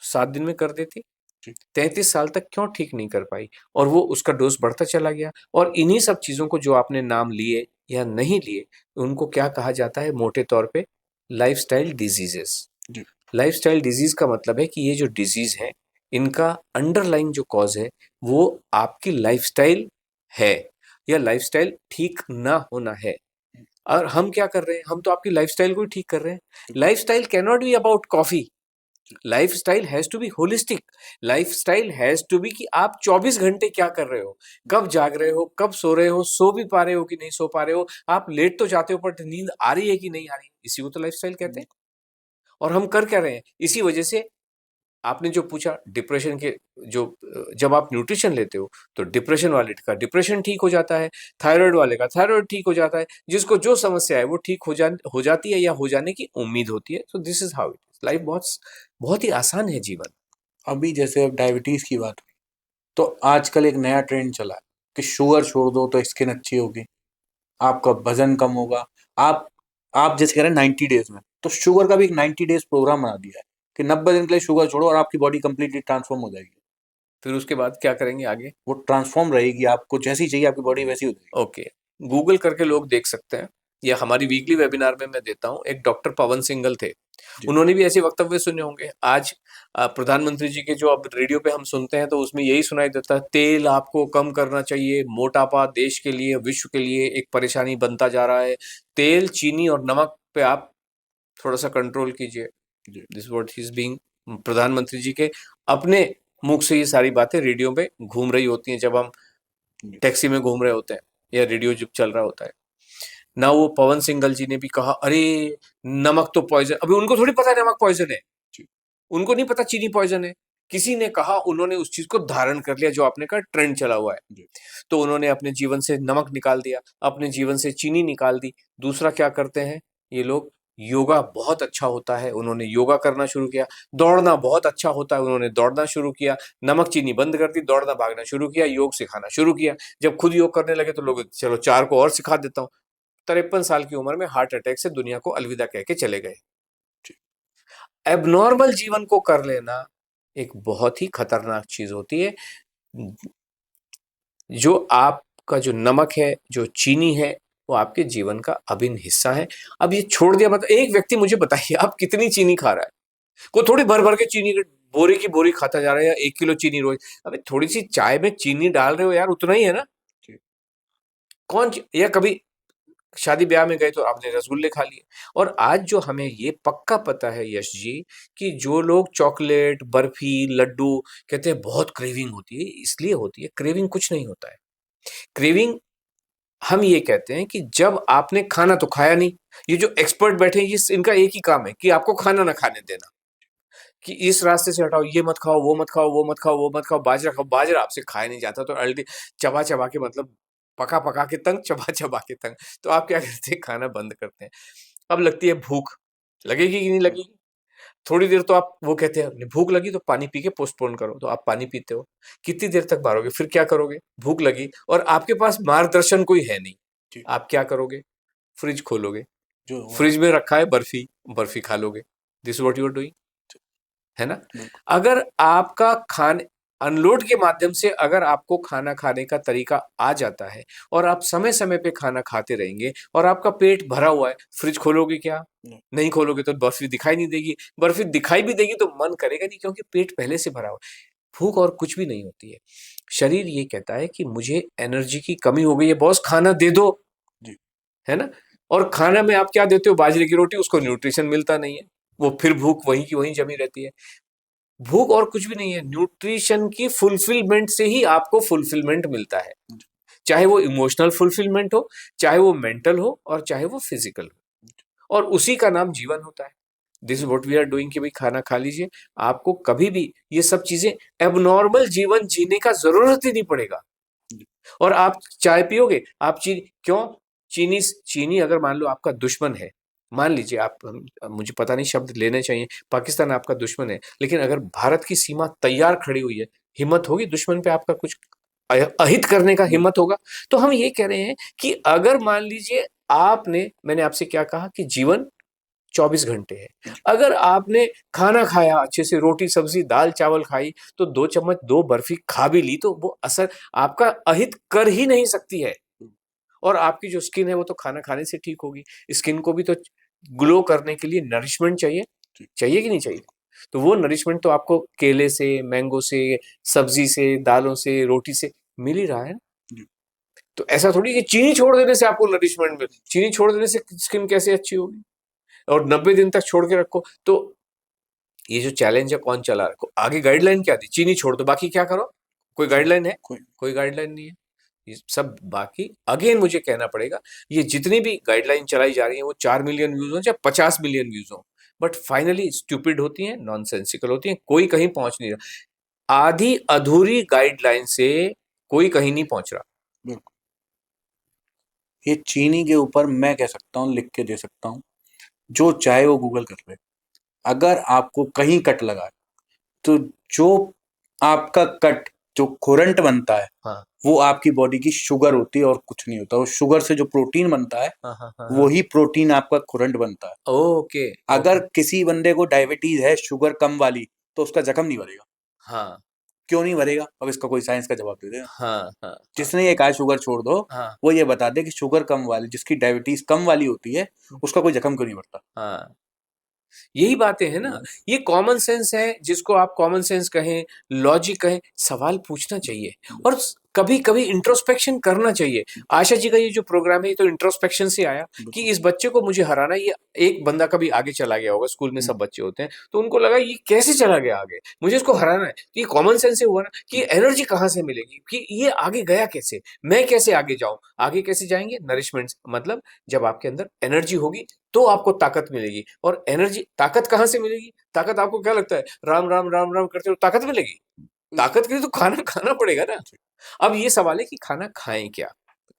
7 दिन में कर देती। जी। 33 साल तक क्यों ठीक नहीं कर पाई? और वो उसका डोज़ बढ़ता चला गया। और इन्हीं सब चीज़ों को जो आपने नाम लिए या नहीं लिए, उनको क्या कहा जाता है मोटे तौर पे? Lifestyle diseases. जी। लाइफ़स्टाइल डिज़ीज़ का मतलब है कि ये जो डिज़ीज़ है, इनका अंडरलाइंग जो कॉज़ है, वो आपकी लाइफ़स्टाइल है या लाइफ़स्टाइल ठीक ना होना है। और हम क्या कर रहे हैं? हम तो आपकी लाइफ़स्टाइल को ही ठीक कर रहे हैं। Lifestyle can not be about coffee. Lifestyle has to be holistic. Lifestyle has to be कि आप 24 घंटे क्या कर रहे हो? कब जाग रहे हो? कब सो रहे हो? सो भी पा रहे हो कि नहीं सो पा रहे हो? आप लेट तो जाते हो बट नींद आ रही है कि नहीं आ रही है? इसी को तो लाइफ़स्टाइल कहते हैं। और हम कर क्या रहे हैं? इसी वजह से आपने जो पूछा डिप्रेशन के जो जब आप न्यूट्रिशन लेते हो तो डिप्रेशन वाले का डिप्रेशन ठीक हो जाता है, थायराइड वाले का थायराइड ठीक हो जाता है, जिसको जो समस्या है वो ठीक हो जाती है या हो जाने की उम्मीद होती है। So this is how it is. Life बहुत बहुत ही आसान है जीवन। अभी जैसे अब डायबिटीज की बात हुई, तो आजकल एक नया ट्रेंड चला है कि शुगर छोड़ दो तो स्किन अच्छी होगी, आपका वजन कम होगा। आप आप जैसे कह रहे हैं 90 डेज में, तो शुगर का भी एक 90 डेज प्रोग्राम बना दिया है कि 90 दिन के लिए शुगर छोड़ो और आपकी बॉडी कंप्लीटली ट्रांसफॉर्म हो जाएगी। फिर उसके बाद क्या करेंगे आगे? वो ट्रांसफॉर्म रहेगी, आपको जैसी चाहिए आपकी बॉडी वैसी हो जाएगी। ओके, गूगल करके लोग देख सकते हैं या हमारी वीकली वेबिनार में मैं देता हूँ। एक डॉक्टर पवन सिंघल थे, जी। उन्होंने भी ऐसे वक्तव्य सुने होंगे। आज प्रधानमंत्री जी के जो अब रेडियो पे हम सुनते हैं तो उसमें यही सुनाई देता है, तेल आपको कम करना चाहिए, मोटापा देश के लिए विश्व के लिए एक परेशानी बनता जा रहा है, तेल चीनी और नमक पे आप थोड़ा सा कंट्रोल कीजिए। जी। This what he is being, प्रधानमंत्री जी के अपने मुख से ये सारी बातें रेडियो पे घूम रही होती हैं जब हम जी। टैक्सी में घूम रहे होते हैं या रेडियो जब चल रहा होता है ना। वो पवन सिंघल जी ने भी कहा, अरे नमक तो पॉइजन। अभी उनको थोड़ी पता है नमक पॉइजन है, जी। उनको नहीं पता चीनी पॉइजन है। किसी ने कहा, उन्होंने उस चीज को धारण कर लिया, जो आपने कहा ट्रेंड चला हुआ है। जी। तो उन्होंने अपने जीवन से नमक निकाल दिया, अपने जीवन से चीनी निकाल दी। दूसरा क्या करते हैं ये लोग? योगा बहुत अच्छा होता है, उन्होंने योगा करना शुरू किया। दौड़ना बहुत अच्छा होता है, उन्होंने दौड़ना शुरू किया। नमक चीनी बंद कर दी, दौड़ना भागना शुरू किया, योग सिखाना शुरू किया। जब खुद योग करने लगे तो लोग, चलो 4 को और सिखा देता हूँ। 53 साल की उम्र में हार्ट अटैक से दुनिया को अलविदा कह के चले गए। जी। एबनॉर्मल जीवन को कर लेना एक बहुत ही खतरनाक चीज होती है। जो आपका जो नमक है, जो चीनी है, वो आपके जीवन का अभिन्न हिस्सा है। अब ये छोड़ दिया मतलब, एक व्यक्ति मुझे बताइए आप कितनी चीनी खा रहा है? कोई थोड़ी भर भर के चीनी बोरी की बोरी खाता जा रहा है या 1 किलो चीनी रोज। अबे थोड़ी सी चाय में चीनी डाल रहे हो यार, उतना ही है ना। जी। या कभी शादी ब्याह में गए तो आपने रसगुल्ले खा लिए। और आज जो हमें ये पक्का पता है यश जी, कि जो लोग चॉकलेट, बर्फी, लड्डू कहते हैं बहुत क्रेविंग होती है, इसलिए होती है। क्रेविंग कुछ नहीं होता है। क्रेविंग, हम ये कहते हैं कि जब आपने खाना तो खाया नहीं। ये जो एक्सपर्ट बैठे हैं, ये इनका एक ही काम है कि आपको खाना ना खाने देना, कि इस रास्ते से हटाओ, ये मत खाओ, वो मत खाओ, वो मत खाओ, वो मत खाओ, बाजरा खाओ। बाजरा आपसे खाया नहीं जाता तो अल्टी चबा चबा के, मतलब पका पका के तंग, चबा चबा के तंग। तो आप क्या करते हैं? खाना बंद करते हैं। अब लगती है भूख, लगेगी कि नहीं लगेगी? थोड़ी देर तो आप वो कहते हैं भूख लगी तो पानी पी के पोस्टपोन करो, तो आप पानी पीते हो। कितनी देर तक मारोगे? फिर क्या करोगे? भूख लगी और आपके पास मार्गदर्शन कोई है नहीं, जी। आप क्या करोगे? फ्रिज खोलोगे, जो फ्रिज में रखा है बर्फी, बर्फी खा लोगे। This what you are doing, है ना? बिल्कुल। अगर आपका खाने अनलोड के माध्यम से अगर आपको खाना खाने का तरीका आ जाता है और आप समय-समय पे खाना खाते रहेंगे और आपका पेट भरा हुआ है, फ्रिज खोलोगे क्या? नहीं। नहीं खोलोगे तो बर्फी दिखाई नहीं देगी। बर्फी दिखाई भी देगी तो मन करेगा नहीं, क्योंकि पेट पहले से भरा हुआ है। भूख और कुछ भी नहीं होती है। शरीर ये कहता है कि मुझे एनर्जी की कमी हो गई है बॉस, खाना दे दो, जी। है ना? और खाना में आप क्या देते हो? बाजरे की रोटी, उसको न्यूट्रिशन मिलता नहीं है। वो फिर भूख वहीं की वहीं जमी रहती है। भूख और कुछ भी नहीं है, न्यूट्रिशन की फुलफिलमेंट से ही आपको फुलफिलमेंट मिलता है। जी। चाहे वो इमोशनल फुलफिलमेंट हो, चाहे वो मेंटल हो और चाहे वो फिजिकल हो, और उसी का नाम जीवन होता है। This is what we are doing, कि भाई खाना खा लीजिए। आपको कभी भी ये सब चीजें, एबनॉर्मल जीवन जीने का जरूरत ही नहीं पड़ेगा। जी। और आप चाय पियोगे, आप चीनी क्यों? चीनी चीनी अगर मान लो आपका दुश्मन है, मान लीजिए आप, मुझे पता नहीं शब्द लेने चाहिए, पाकिस्तान आपका दुश्मन है, लेकिन अगर भारत की सीमा तैयार खड़ी हुई है, हिम्मत होगी दुश्मन पे आपका कुछ अहित करने का? हिम्मत होगा? तो हम ये कह रहे हैं कि अगर मान लीजिए आपने, मैंने आपसे क्या कहा कि जीवन 24 घंटे है। अगर आपने खाना खाया अच्छे से, रोटी सब्जी दाल चावल खाई, तो 2 चम्मच 2 बर्फी खा भी ली तो वो असर आपका अहित कर ही नहीं सकती है। और आपकी जो स्किन है वो तो खाना खाने से ठीक होगी। स्किन को भी तो ग्लो करने के लिए नरिशमेंट चाहिए, चाहिए कि नहीं चाहिए? तो वो नरिशमेंट तो आपको केले से, मैंगो से, सब्जी से, दालों से, रोटी से मिल ही रहा है ना। तो ऐसा थोड़ी कि चीनी छोड़ देने से आपको नरिशमेंट मिले, चीनी छोड़ देने से स्किन कैसे अच्छी होगी? और 90 दिन तक छोड़ के रखो। तो ये जो चैलेंज है कौन चला रहा है? आगे गाइडलाइन क्या दी? चीनी छोड़ दो, बाकी क्या करो? कोई गाइडलाइन है? कोई गाइडलाइन नहीं है। ये सब बाकी अगेन मुझे कहना पड़ेगा, ये जितनी भी गाइडलाइन चलाई जा रही है वो 4 मिलियन व्यूज हो चाहे 50 मिलियन व्यूज हो, बट फाइनली स्टूपिड होती हैं, नॉनसेंसिकल होती हैं, कोई कहीं पहुंच नहीं रहा। आधी अधूरी गाइडलाइन से कोई कहीं नहीं पहुंच रहा। बिल्कुल। ये चीनी के ऊपर मैं कह सकता हूँ, लिख के दे सकता हूँ, जो चाहे वो गूगल कर ले। अगर आपको कहीं कट लगा है, तो जो आपका कट, जो खुरंट बनता है, हाँ वो आपकी बॉडी की शुगर होती है और कुछ नहीं होता। और शुगर से जो प्रोटीन बनता है, हाँ हाँ हाँ। वही प्रोटीन आपका खुरंट बनता है। ओके। अगर किसी बंदे को डायबिटीज है, शुगर कम वाली, तो उसका जख्म नहीं भरेगा। हाँ क्यों नहीं भरेगा? अब इसका कोई साइंस का जवाब दे दे। हाँ हाँ जिसने ये कहा शुगर छोड़ दो, हाँ वो ये बता दे कि शुगर कम वाली, जिसकी डायबिटीज कम वाली होती है, उसका कोई जख्म क्यों नहीं भरता। हाँ, यही बातें हैं ना। ये कॉमन सेंस है, जिसको आप कॉमन सेंस कहें, लॉजिक कहें, सवाल पूछना चाहिए और कभी कभी इंट्रोस्पेक्शन करना चाहिए। आशा जी का ये जो प्रोग्राम है ये तो इंट्रोस्पेक्शन से आया कि इस बच्चे को मुझे हराना। ये एक बंदा कभी आगे चला गया होगा, स्कूल में सब बच्चे होते हैं, तो उनको लगा ये कैसे चला गया आगे, मुझे इसको हराना है। तो ये कॉमन सेंस से हुआ ना कि एनर्जी कहाँ से मिलेगी, कि ये आगे गया कैसे, मैं कैसे आगे जाऊं। आगे कैसे जाएंगे? नरिशमेंट, मतलब जब आपके अंदर एनर्जी होगी तो आपको ताकत मिलेगी। और एनर्जी, ताकत कहाँ से मिलेगी? ताकत आपको क्या लगता है राम राम राम राम करते हो ताकत मिलेगी? ताकत के लिए तो खाना खाना पड़ेगा ना। अब ये सवाल है कि खाना खाएं क्या?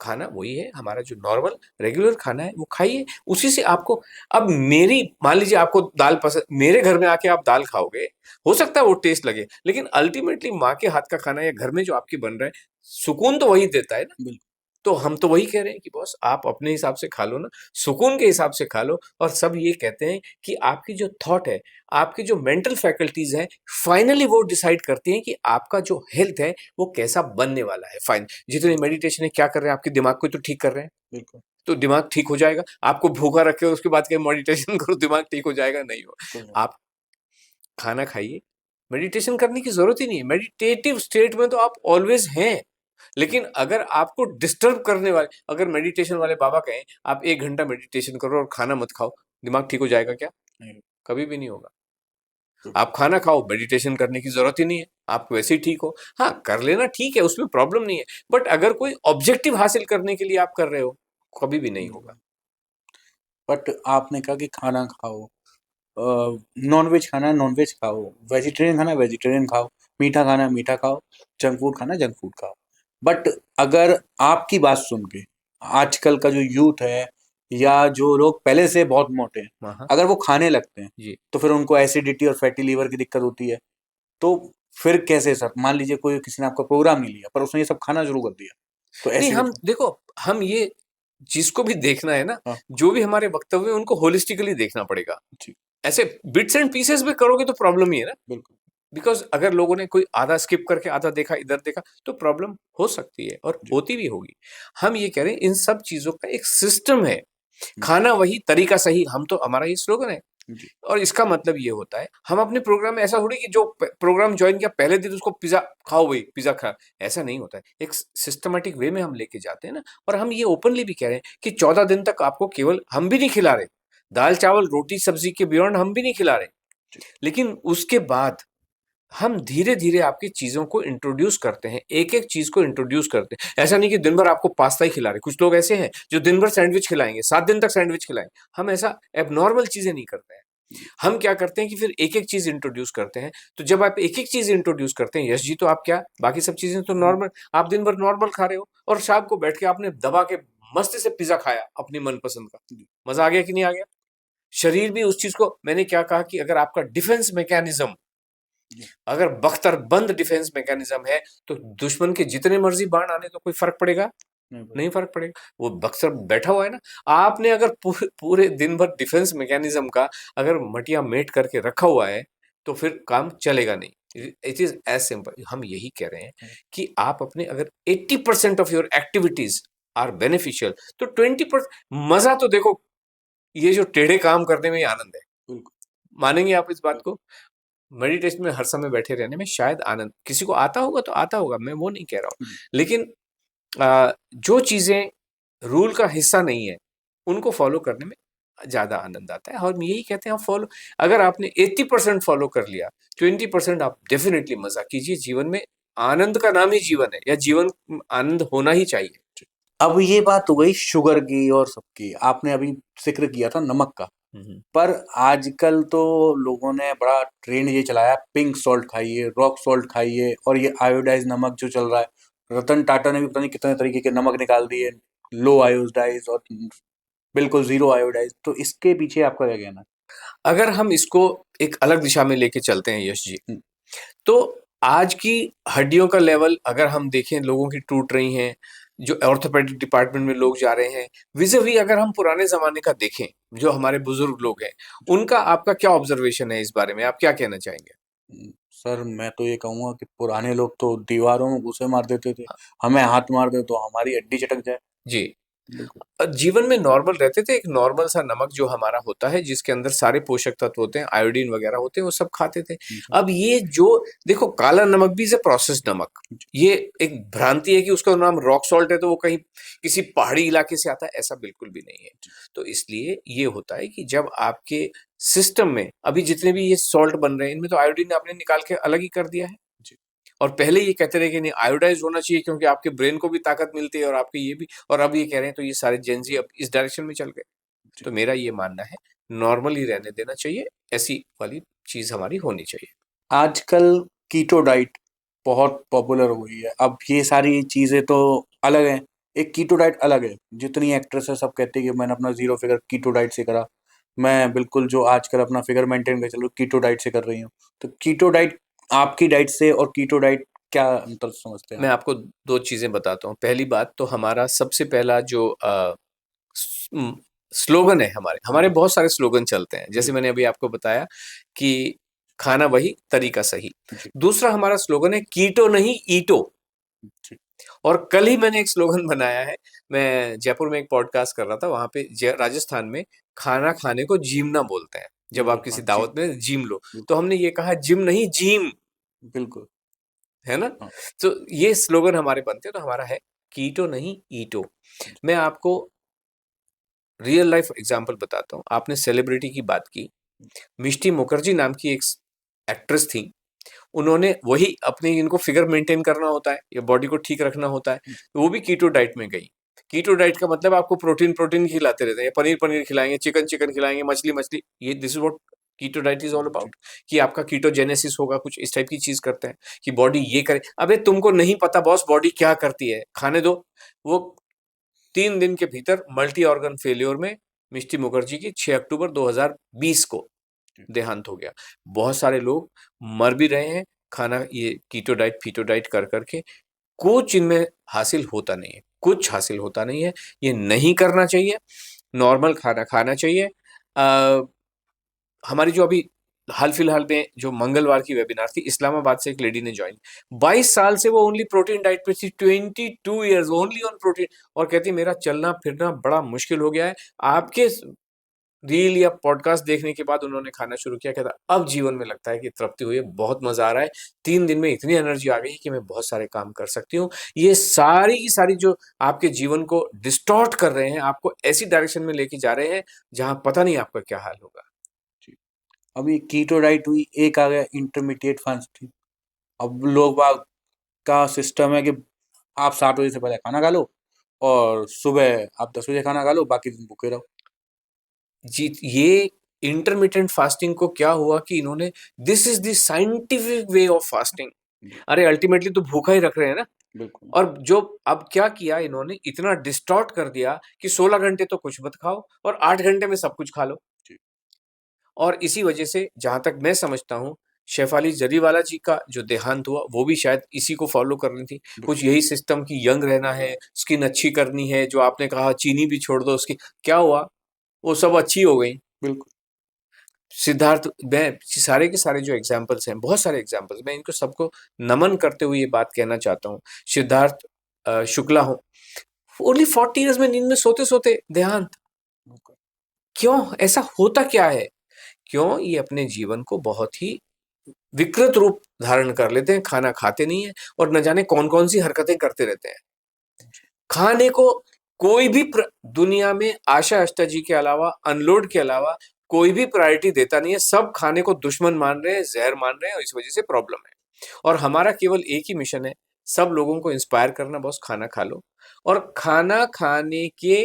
खाना वही है हमारा जो नॉर्मल रेगुलर खाना है, वो खाइए, उसी से आपको। अब मेरी, मान लीजिए आपको दाल पसंद, मेरे घर में आके आप दाल खाओगे, हो सकता है वो टेस्ट लगे, लेकिन अल्टीमेटली माँ के हाथ का खाना या घर में जो आपके बन रहा है, सुकून तो वही देता है ना। तो हम तो वही कह रहे हैं कि बॉस आप अपने हिसाब से खा लो ना, सुकून के हिसाब से खा लो। और सब ये कहते हैं कि आपकी जो थॉट है, आपकी जो मेंटल फैकल्टीज हैं, फाइनली वो डिसाइड करती हैं कि आपका जो हेल्थ है वो कैसा बनने वाला है। फाइन, जितने मेडिटेशन है क्या कर रहे हैं, आपके दिमाग को तो ठीक कर रहे हैं। बिल्कुल। तो दिमाग ठीक हो जाएगा। आपको भूखा रखे उसके बाद के मेडिटेशन करो, दिमाग ठीक हो जाएगा? नहीं हो। आप खाना खाइए, मेडिटेशन करने की जरूरत ही नहीं है। मेडिटेटिव स्टेट में तो आप ऑलवेज हैं। लेकिन अगर आपको डिस्टर्ब करने वाले, अगर मेडिटेशन वाले बाबा कहें आप 1 घंटा मेडिटेशन करो और खाना मत खाओ, दिमाग ठीक हो जाएगा क्या? नहीं, कभी भी नहीं होगा। आप खाना खाओ, मेडिटेशन करने की जरूरत ही नहीं है, आप वैसे ही ठीक हो। हाँ, कर लेना ठीक है, उसमें प्रॉब्लम नहीं है, बट अगर कोई ऑब्जेक्टिव हासिल करने के लिए आप कर रहे हो, कभी भी नहीं होगा। बट आपने कहा कि खाना खाओ, नॉनवेज खाना है नॉनवेज खाओ, वेजिटेरियन खाना है वेजिटेरियन खाओ, मीठा खाना है मीठा खाओ, जंक फूड खाना है जंक फूड खाओ। बट अगर आपकी बात सुन के आजकल का जो यूथ है, या जो लोग पहले से बहुत मोटे हैं, अगर वो खाने लगते हैं, तो फिर उनको एसिडिटी और फैटी लीवर की दिक्कत होती है। तो फिर कैसे सर? मान लीजिए कोई, किसी ने आपका प्रोग्राम नहीं लिया पर उसने ये सब खाना शुरू कर दिया, तो नहीं, ऐसे हम देखो, हम ये जिसको भी देखना है ना, जो भी हमारे वक्तव्य है उनको होलिस्टिकली देखना पड़ेगा। ऐसे बिट्स एंड पीसेस में करोगे तो प्रॉब्लम ही है ना। बिल्कुल। बिकॉज अगर लोगों ने कोई आधा स्किप करके आधा देखा, इधर देखा, तो प्रॉब्लम हो सकती है और होती भी होगी। हम ये कह रहे हैं इन सब चीजों का एक सिस्टम है, खाना वही, तरीका सही, हम तो, हमारा ये स्लोगन है। और इसका मतलब ये होता है, हम अपने प्रोग्राम में ऐसा थोड़ी कि जो प्रोग्राम ज्वाइन किया पहले दिन उसको पिज्जा खाओ, भाई पिज्जा खा, ऐसा नहीं होता है। एक सिस्टमेटिक वे में हम लेके जाते हैं ना। और हम ये ओपनली भी कह रहे हैं कि 14 दिन तक आपको केवल, हम भी नहीं खिला रहे दाल चावल रोटी सब्जी के बियॉन्ड, हम भी नहीं खिला रहे, लेकिन उसके बाद हम धीरे धीरे आपकी चीजों को इंट्रोड्यूस करते हैं, एक एक चीज को इंट्रोड्यूस करते हैं। ऐसा नहीं कि दिन भर आपको पास्ता ही खिला रहे। कुछ लोग ऐसे हैं जो दिन भर सैंडविच खिलाएंगे, 7 दिन तक सैंडविच खिलाएंगे। हम ऐसा एबनॉर्मल चीजें नहीं करते हैं। हम क्या करते हैं कि फिर एक एक चीज इंट्रोड्यूस करते हैं। तो जब आप एक एक चीज इंट्रोड्यूस करते हैं, यश जी, तो आप क्या, बाकी सब चीजें तो नॉर्मल, आप दिन भर नॉर्मल खा रहे हो, और शाम को बैठ के आपने दबा के मस्ती से पिज्जा खाया अपनी मनपसंद का। मजा आ गया कि नहीं आ गया? शरीर भी उस चीज को, मैंने क्या कहा कि अगर आपका डिफेंस मैकेनिज्म, अगर बख्तर बंद डिफेंस मैकेनिज्म है, तो दुश्मन के जितने मर्जी बाण आने तो कोई फर्क पड़ेगा नहीं फर्क पड़ेगा। वो बक्सर बैठा हुआ है ना, आपने अगर पूरे दिन भर डिफेंस मैकेनिज्म का अगर मटिया मेट करके रखा हुआ है तो फिर काम चलेगा नहीं। It is as simple. हम यही कह रहे हैं कि आप अपने अगर 80% of your activities are beneficial तो 20% मजा तो देखो, ये जो टेढ़े काम करने में ही आनंद है। मानेंगे आप इस बात को? मेडिटेशन में हर समय बैठे रहने में शायद आनंद किसी को आता होगा तो आता होगा, मैं वो नहीं कह रहा हूँ, लेकिन जो चीजें रूल का हिस्सा नहीं है उनको फॉलो करने में ज्यादा आनंद आता है। और हम यही कहते हैं, आप फॉलो, अगर आपने 80% फॉलो कर लिया, 20% आप डेफिनेटली मजा कीजिए। जीवन में आनंद का नाम ही जीवन है, या जीवन आनंद होना ही चाहिए। अब ये बात हो गई शुगर की और सबकी, आपने अभी जिक्र किया था नमक का, पर आजकल तो लोगों ने बड़ा ट्रेंड ये चलाया, पिंक सॉल्ट खाइए, रॉक सॉल्ट खाइए, और ये आयोडाइज नमक जो चल रहा है, रतन टाटा ने भी पता नहीं कितने तरीके के नमक निकाल दिए, लो आयोडाइज और बिल्कुल जीरो आयोडाइज। तो इसके पीछे आपका क्या कहना है? अगर हम इसको एक अलग दिशा में लेके चलते हैं यश जी, तो आज की हड्डियों का लेवल अगर हम देखें, लोगों की टूट रही हैं, जो ऑर्थोपेडिक डिपार्टमेंट में लोग जा रहे हैं, विज़िवी अगर हम पुराने जमाने का देखें, जो हमारे बुजुर्ग लोग हैं, उनका आपका क्या ऑब्जर्वेशन है इस बारे में? आप क्या कहना चाहेंगे? सर मैं तो ये कहूंगा कि पुराने लोग तो दीवारों में घुसे मार देते थे, हमें हाथ मार दे तो हमारी हड्डी चटक जाए। जी। बिल्कुल। जीवन में नॉर्मल रहते थे, एक नॉर्मल सा नमक जो हमारा होता है, जिसके अंदर सारे पोषक तत्व होते हैं, आयोडीन वगैरह होते हैं, वो सब खाते थे। अब ये जो देखो, काला नमक भी इज ए प्रोसेस्ड नमक। ये एक भ्रांति है कि उसका नाम रॉक सॉल्ट है तो वो कहीं किसी पहाड़ी इलाके से आता है, ऐसा बिल्कुल भी नहीं है। तो इसलिए ये होता है कि जब आपके सिस्टम में अभी जितने भी ये सॉल्ट बन रहे हैं, इनमें तो आयोडीन आपने निकाल के अलग ही कर दिया है। और पहले ये कहते रहे कि नहीं आयोडाइज होना चाहिए क्योंकि आपके ब्रेन को भी ताकत मिलती है और आपके ये भी, और अब ये कह रहे हैं, तो ये सारे जेंजी अब इस डायरेक्शन में चल गए। तो मेरा ये मानना है, नॉर्मल ही रहने देना चाहिए, ऐसी वाली चीज हमारी होनी चाहिए। आजकल कीटो डाइट बहुत पॉपुलर हो गई है। अब ये सारी चीजें तो अलग हैं, एक कीटो डाइट अलग है। जितनी एक्ट्रेस है सब कहते हैं कि मैंने अपना जीरो फिगर कीटो डाइट से करा, मैं बिल्कुल जो आजकल अपना फिगर मेंटेन कर चलो कीटो डाइट से कर रही हूँ। तो कीटो डाइट आपकी डाइट से और कीटो डाइट क्या अंतर समझते हैं मैं आप? आपको दो चीजें बताता हूँ। पहली बात तो हमारा सबसे पहला जो स्लोगन है, हमारे हमारे बहुत सारे स्लोगन चलते हैं, जैसे मैंने अभी आपको बताया कि खाना वही तरीका सही। दूसरा हमारा स्लोगन है कीटो नहीं ईटो। और कल ही मैंने एक स्लोगन बनाया है, मैं जयपुर में एक पॉडकास्ट कर रहा था, वहां पे राजस्थान में खाना खाने को जीमना बोलते हैं। जब आप किसी दावत में जिम लो, तो हमने ये कहा जिम नहीं जीम, बिल्कुल है ना? तो ये स्लोगन हमारे बनते हैं। तो हमारा है कीटो नहीं ईटो। मैं आपको रियल लाइफ एग्जांपल बताता हूँ। आपने सेलिब्रिटी की बात की, मिष्टी मुखर्जी नाम की एक एक्ट्रेस थी। उन्होंने वही अपने, इनको फिगर मेंटेन करना होता है या बॉडी को ठीक रखना होता है, तो वो भी कीटो डाइट में गई। कीटो डाइट का मतलब आपको प्रोटीन प्रोटीन खिलाते रहते हैं, पनीर पनीर खिलाएंगे, चिकन चिकन खिलाएंगे, मछली मछली, ये this is what keto diet is all about. कि आपका कीटोजेनेसिस होगा, कुछ इस टाइप की चीज करते हैं कि बॉडी ये करे। अबे तुमको नहीं पता बॉस बॉडी क्या करती है, खाने दो। वो 3 दिन के भीतर मल्टी ऑर्गन फेल्योर में मिष्टी मुखर्जी की 6 अक्टूबर 2020 को देहांत हो गया। बहुत सारे लोग मर भी रहे हैं, खाना ये कीटो डाइट फीटो डाइट कर करके। कुछ इनमें हासिल होता नहीं है, कुछ हासिल होता नहीं है, ये नहीं करना चाहिए। नॉर्मल खाना खाना चाहिए। हमारी जो अभी हाल फिलहाल में जो मंगलवार की वेबिनार थी, इस्लामाबाद से एक लेडी ने ज्वाइन, 22 साल से वो ओनली प्रोटीन डाइट पे थी, 22 ईयर्स ओनली ऑन प्रोटीन, और कहती मेरा चलना फिरना बड़ा मुश्किल हो गया है। आपके रील या पॉडकास्ट देखने के बाद उन्होंने खाना शुरू किया, कहता अब जीवन में लगता है कि तृप्ति हुई है, बहुत मजा आ रहा है, 3 दिन में इतनी एनर्जी आ गई कि मैं बहुत सारे काम कर सकती हूँ। ये सारी की सारी जो आपके जीवन को डिस्टॉर्ट कर रहे हैं, आपको ऐसी डायरेक्शन में लेके जा रहे हैं जहां पता नहीं आपका क्या हाल होगा। अब ये कीटो डाइट हुई, एक आ गया इंटरमीडिएट फास्टिंग। अब लोग बाग का सिस्टम है कि आप 7 बजे से पहले खाना खा लो और सुबह आप 10 बजे खाना खा लो, बाकी दिन भूखे रहो। जी, ये इंटरमिटेंट फास्टिंग को क्या हुआ कि इन्होंने, this is the scientific way of fasting. अरे अल्टीमेटली तो भूखा ही रख रहे हैं ना। बिल्कुल। और जो अब क्या किया इन्होंने, इतना डिस्टॉर्ट कर दिया कि 16 घंटे तो कुछ मत खाओ और 8 घंटे में सब कुछ खा लो। और इसी वजह से जहां तक मैं समझता हूं, शेफाली जरीवाला जी का जो देहांत हुआ वो भी शायद इसी को फॉलो कर रही थी, कुछ यही सिस्टम की यंग रहना है, स्किन अच्छी करनी है, जो आपने कहा चीनी भी छोड़ दो उसकी, क्या हुआ, वो सब अच्छी हो गई। बिल्कुल। सिद्धार्थ, मैं सारे के सारे जो एग्जाम्पल्स हैं, बहुत सारे एग्जाम्पल्स, मैं इनको सबको नमन करते हुए ये बात कहना चाहता हूँ। सिद्धार्थ शुक्ला हो, ओनली 40 ईयर्स में नींद में सोते सोते देहांत। क्यों ऐसा होता क्या है? क्यों? ये अपने जीवन को बहुत ही विकृत रूप धारण कर लेते हैं, खाना खाते नहीं है और न जाने कौन कौन सी हरकतें करते रहते हैं। खाने को कोई भी दुनिया में आशा आष्टा जी के अलावा, अनलोड के अलावा कोई भी प्रायोरिटी देता नहीं है। सब खाने को दुश्मन मान रहे हैं, जहर मान रहे हैं, और इस वजह से प्रॉब्लम है। और हमारा केवल एक ही मिशन है, सब लोगों को इंस्पायर करना, बस खाना खा लो। और खाना खाने के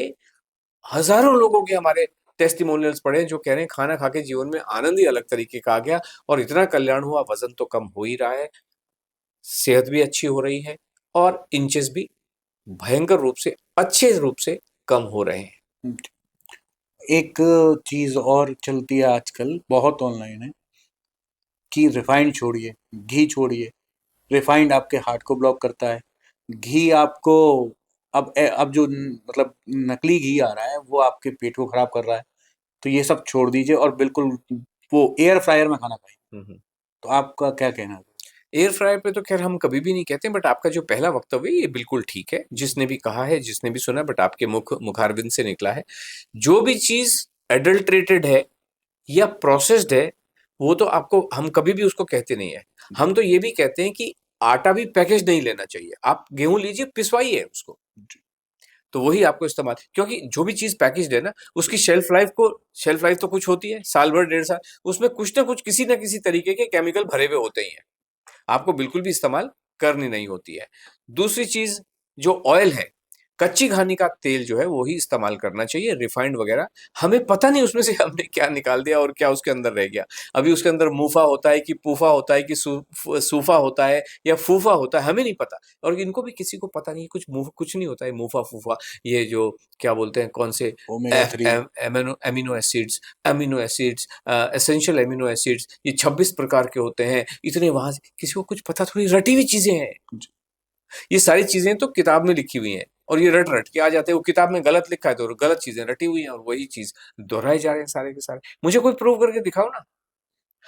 हजारों लोगों के हमारे टेस्टिमोनियल्स पढ़े जो कह रहे हैं खाना खा के जीवन में आनंद ही अलग तरीके का आ गया और इतना कल्याण हुआ, वजन तो कम हो ही रहा है, सेहत भी अच्छी हो रही है और इंचेस भी भयंकर रूप से, अच्छे रूप से कम हो रहे हैं। एक चीज और चलती है आजकल बहुत ऑनलाइन है कि रिफाइंड छोड़िए, घी छोड़िए। रिफाइंड आपके हार्ट को ब्लॉक करता है। घी आपको अब जो मतलब नकली घी आ रहा है वो आपके पेट को खराब कर रहा है। तो ये सब छोड़ दीजिए और बिल्कुल वो एयर फ्रायर में खाना खाइए। तो आपका क्या कहना है? एयर फ्रायर पे तो खैर हम कभी भी नहीं कहते, बट आपका जो पहला वक्तव्य ये बिल्कुल ठीक है, जिसने भी कहा है, जिसने भी सुना, बट आपके मुखारबिंद से निकला है। जो भी चीज एडल्ट्रेटेड है या प्रोसेस्ड है, वो तो आपको, हम कभी भी उसको कहते नहीं है। हम तो ये भी कहते हैं कि आटा भी पैकेज नहीं लेना चाहिए, आप गेहूं लीजिए, पिसवाइए उसको, तो वही आपको इस्तेमाल, क्योंकि जो भी चीज पैकेज्ड है ना, उसकी शेल्फ लाइफ तो कुछ होती है, साल भर 1.5 साल, उसमें कुछ ना कुछ किसी ना किसी तरीके के केमिकल भरे हुए होते ही हैं, आपको बिल्कुल भी इस्तेमाल करनी नहीं होती है। दूसरी चीज, जो ऑयल है, कच्ची घानी का तेल जो है वो ही इस्तेमाल करना चाहिए, रिफाइंड वगैरह हमें पता नहीं उसमें से हमने क्या निकाल दिया और क्या उसके अंदर रह गया। अभी उसके अंदर मूफा होता है कि पूफा होता है कि सूफा होता है या फूफा होता है, हमें नहीं पता। और इनको भी किसी को पता नहीं, कुछ नहीं होता है मूफा फूफा, ये जो क्या बोलते हैं, कौन से omega 3। Amino acids, essential amino acids, ये 26 प्रकार के होते हैं, इतने वहां से किसी को कुछ पता थोड़ी, रटी हुई चीजें हैं ये सारी चीजें, तो किताब में लिखी हुई हैं और ये रट रट के आ जाते हैं। वो किताब में गलत लिखा है तो गलत चीजें रटी हुई हैं और वही चीज दोहराए जा रहे हैं सारे के सारे। मुझे कोई प्रूव करके दिखाओ ना।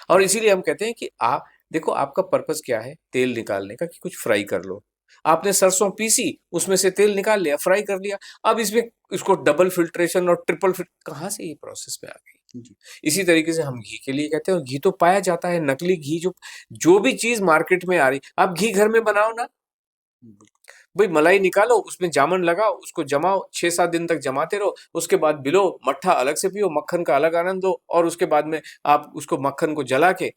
और इसीलिए हम कहते हैं कि आप देखो, आपका पर्पस क्या है, तेल निकालने का, कि कुछ फ्राई कर लो। आपने सरसों पीसी, उसमें से तेल निकाल लिया, फ्राई कर लिया, अब इसमें इसको डबल फिल्ट्रेशन और ट्रिपल कहाँ से ये प्रोसेस में आ गई। इसी तरीके से हम घी के लिए कहते हैं, घी तो पाया जाता है, नकली घी, जो भी चीज मार्केट में आ रही, आप घी घर में बनाओ ना भाई, मलाई निकालो, उसमें जामन लगाओ, उसको जमाओ, 6-7 दिन तक जमाते रहो, उसके बाद बिलो, मट्ठा अलग से पियो, मक्खन का अलग आनंद दो, और उसके बाद में आप उसको मक्खन को जला के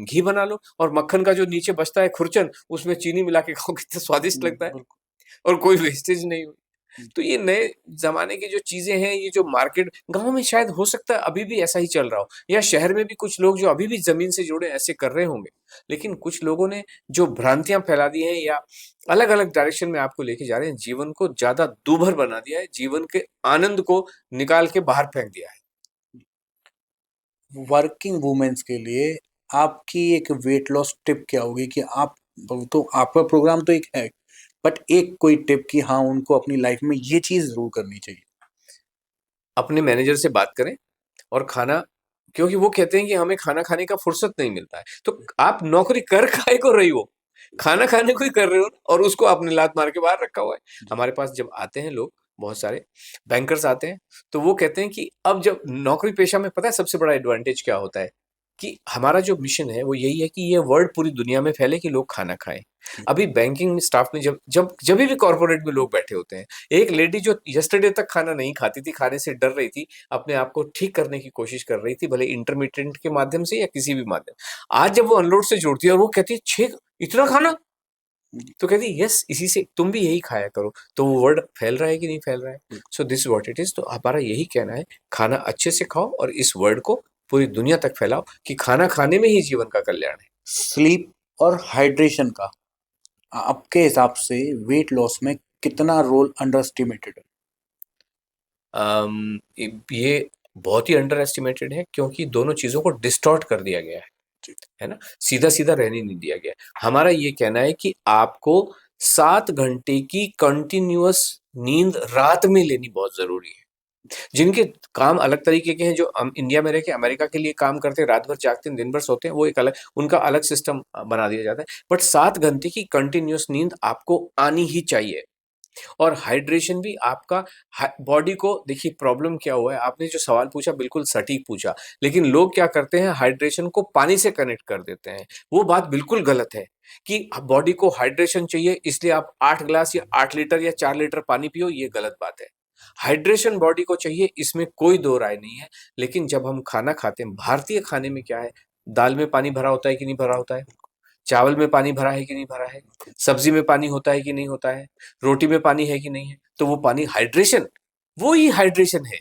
घी बना लो, और मक्खन का जो नीचे बचता है खुरचन, उसमें चीनी मिला के खाओ, कितना स्वादिष्ट लगता है और कोई वेस्टेज नहीं हुई। तो ये नए जमाने की जो चीजें हैं, ये जो मार्केट, गांव में शायद हो सकता है अभी भी ऐसा ही चल रहा हो, या शहर में भी कुछ लोग जो अभी भी जमीन से जुड़े ऐसे कर रहे होंगे, लेकिन कुछ लोगों ने जो भ्रांतियां फैला दी हैं या अलग अलग डायरेक्शन में आपको लेके जा रहे हैं, जीवन को ज्यादा दूभर बना दिया है, जीवन के आनंद को निकाल के बाहर फेंक दिया है। वर्किंग वुमेन्स के लिए आपकी एक वेट लॉस टिप क्या होगी कि आप, तो आपका प्रोग्राम तो एक है, बट एक कोई टिप कि हाँ उनको अपनी लाइफ में ये चीज जरूर करनी चाहिए? अपने मैनेजर से बात करें और खाना, क्योंकि वो कहते हैं कि हमें खाना खाने का फुर्सत नहीं मिलता है, तो आप नौकरी कर काहे को रही हो, खाना खाने को ही कर रहे हो और उसको आपने लात मार के बाहर रखा हुआ है। हमारे पास जब आते हैं लोग, बहुत सारे बैंकर्स आते हैं, तो वो कहते हैं कि अब जब नौकरी पेशा में, पता है सबसे बड़ा एडवांटेज क्या होता है, कि हमारा जो मिशन है वो यही है कि ये वर्ड पूरी दुनिया में फैले कि लोग खाना खाएं। अभी बैंकिंग स्टाफ में जब भी कॉर्पोरेट में लोग बैठे होते हैं, एक लेडी जो यस्टरडे तक खाना नहीं खाती थी, खाने से डर रही थी, अपने आप को ठीक करने की कोशिश कर रही थी, भले इंटरमीडिएट के माध्यम से या किसी भी माध्यम, आज जब वो अनलोड से जुड़ती है और वो कहती है, छह इतना खाना, तो कहती है यस, इसी से तुम भी यही खाया करो, तो वो वर्ड फैल रहा है कि नहीं फैल रहा है। So this what it is. तो हमारा यही कहना है, खाना अच्छे से खाओ और इस वर्ड को पूरी दुनिया तक फैलाओ कि खाना खाने में ही जीवन का कल्याण है। स्लीप और हाइड्रेशन का आपके हिसाब से वेट लॉस में कितना रोल अंडर एस्टिमेटेड है? ये बहुत ही अंडर एस्टिमेटेड है, क्योंकि दोनों चीजों को डिस्टॉर्ट कर दिया गया है। है ना, सीधा सीधा रहने नहीं दिया गया। हमारा ये कहना है कि आपको 7 घंटे की कंटिन्यूअस नींद रात में लेनी बहुत जरूरी है। जिनके काम अलग तरीके के हैं, जो हम इंडिया में रह के अमेरिका के लिए काम करते हैं, रात भर जागते हैं, दिन भर सोते हैं, वो एक अलग, उनका अलग सिस्टम बना दिया जाता है। बट 7 घंटे की कंटिन्यूअस नींद आपको आनी ही चाहिए। और हाइड्रेशन भी आपका बॉडी को, देखिए प्रॉब्लम क्या हुआ है, आपने जो सवाल पूछा बिल्कुल सटीक पूछा, लेकिन लोग क्या करते हैं, हाइड्रेशन को पानी से कनेक्ट कर देते हैं। वो बात बिल्कुल गलत है कि बॉडी को हाइड्रेशन चाहिए इसलिए आप 8 गिलास या 8 लीटर या 4 लीटर पानी पियो, ये गलत बात है। हाइड्रेशन बॉडी को चाहिए, इसमें कोई दो राय नहीं है। लेकिन जब हम खाना खाते हैं, भारतीय खाने में क्या है, दाल में पानी भरा होता है कि नहीं भरा होता है, चावल में पानी भरा है कि नहीं भरा है, सब्जी में पानी होता है कि नहीं होता है, रोटी में पानी है कि नहीं है, तो वो पानी हाइड्रेशन, वो ही हाइड्रेशन है।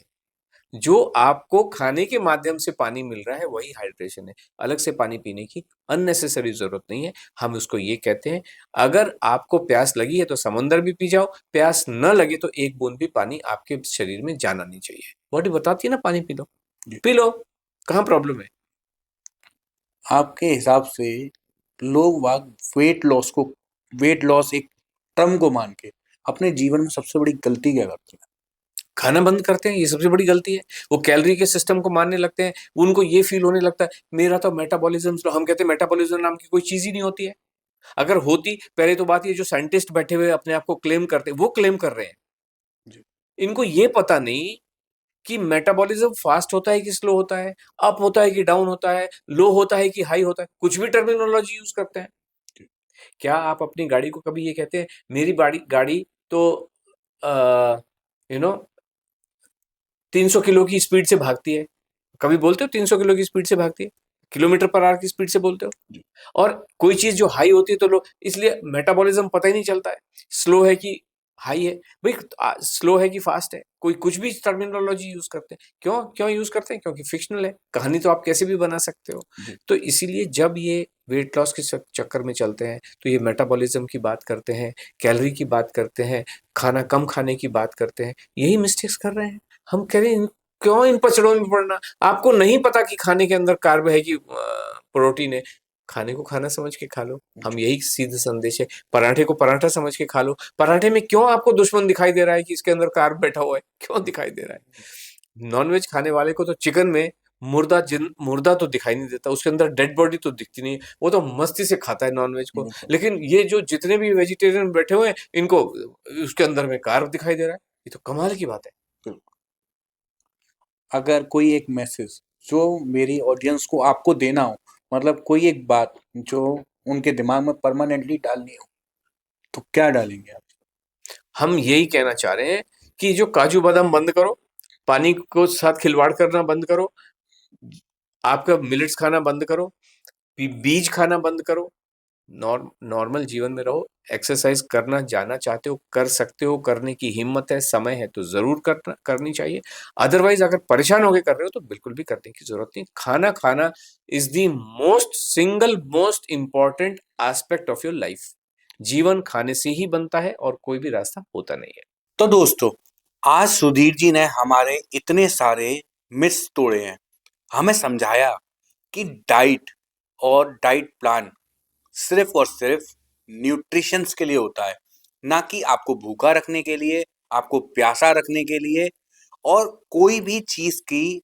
जो आपको खाने के माध्यम से पानी मिल रहा है वही हाइड्रेशन है। अलग से पानी पीने की अननेसेसरी जरूरत नहीं है। हम उसको ये कहते हैं, अगर आपको प्यास लगी है तो समुद्र भी पी जाओ, प्यास न लगे तो एक बूंद भी पानी आपके शरीर में जाना नहीं चाहिए। बॉडी बताती है ना, पानी पी लो, पी लो, कहाँ प्रॉब्लम है। आपके हिसाब से लोग वाग वेट लॉस एक टर्म को मान के अपने जीवन में सबसे बड़ी गलती क्या करते हैं? खाना बंद करते हैं, ये सबसे बड़ी गलती है। वो कैलोरी के सिस्टम को मानने लगते हैं, उनको ये फील होने लगता है मेरा तो मेटाबॉलिज्म स्लो। हम कहते हैं मेटाबॉलिज्म नाम की कोई चीज ही नहीं होती है। अगर होती, पहले तो बात ये, जो साइंटिस्ट बैठे हुए अपने आप को क्लेम करते हैं, वो क्लेम कर रहे हैं, जी। इनको ये पता नहीं कि मेटाबॉलिज्म फास्ट होता है कि स्लो होता है, अप होता है कि डाउन होता है, लो होता है कि हाई होता है, कुछ भी टर्मिनोलॉजी यूज करते हैं। क्या आप अपनी गाड़ी को कभी ये कहते हैं मेरी गाड़ी तो यू नो 300 किलो की स्पीड से भागती है? कभी बोलते हो 300 किलो की स्पीड से भागती है? किलोमीटर पर आवर की स्पीड से बोलते हो। और कोई चीज जो हाई होती है तो लोग, इसलिए मेटाबॉलिज्म पता ही नहीं चलता है स्लो है कि हाई है। भाई स्लो है कि फास्ट है, कोई कुछ भी टर्मिनोलॉजी यूज करते हैं, क्यों क्यों यूज करते हैं? क्योंकि फिक्शनल है, कहानी तो आप कैसे भी बना सकते हो। तो इसीलिए जब ये वेट लॉस के चक्कर में चलते हैं तो ये मेटाबॉलिज्म की बात करते हैं, कैलोरी की बात करते हैं, खाना कम खाने की बात करते हैं, यही मिस्टेक्स कर रहे हैं। हम कह रहे हैं क्यों इन पचड़ों में पड़ना, आपको नहीं पता कि खाने के अंदर कार्ब है कि प्रोटीन है, खाने को खाना समझ के खा लो। हम यही सीधा संदेश है, पराठे को पराठा समझ के खा लो। पराठे में क्यों आपको दुश्मन दिखाई दे रहा है कि इसके अंदर कार्ब बैठा हुआ है, क्यों दिखाई दे रहा है? नॉनवेज खाने वाले को तो चिकन में मुर्दा तो दिखाई नहीं देता, उसके अंदर डेड बॉडी तो दिखती नहीं, वो तो मस्ती से खाता है नॉनवेज को। लेकिन ये जो जितने भी वेजिटेरियन बैठे हुए हैं, इनको उसके अंदर में कार्ब दिखाई दे रहा है, ये तो कमाल की बात है। अगर कोई एक मैसेज जो मेरी ऑडियंस को आपको देना हो, मतलब कोई एक बात जो उनके दिमाग में परमानेंटली डालनी हो, तो क्या डालेंगे आप? हम यही कहना चाह रहे हैं कि जो काजू बादाम बंद करो, पानी को साथ खिलवाड़ करना बंद करो, आपका मिलेट्स खाना बंद करो, बीज खाना बंद करो, नॉर्मल जीवन में रहो। एक्सरसाइज करना जाना चाहते हो, कर सकते हो, करने की हिम्मत है, समय है तो जरूर करनी चाहिए। अदरवाइज अगर परेशान होकर कर रहे हो तो बिल्कुल भी करने की जरूरत नहीं। खाना खाना is the single most important aspect of your life. जीवन खाने से ही बनता है और कोई भी रास्ता होता नहीं है। तो दोस्तों, आज सुधीर जी ने हमारे इतने सारे मिथ्स तोड़े हैं, हमें समझाया कि डाइट और डाइट प्लान सिर्फ और सिर्फ न्यूट्रिशंस के लिए होता है, ना कि आपको भूखा रखने के लिए, आपको प्यासा रखने के लिए और कोई भी चीज की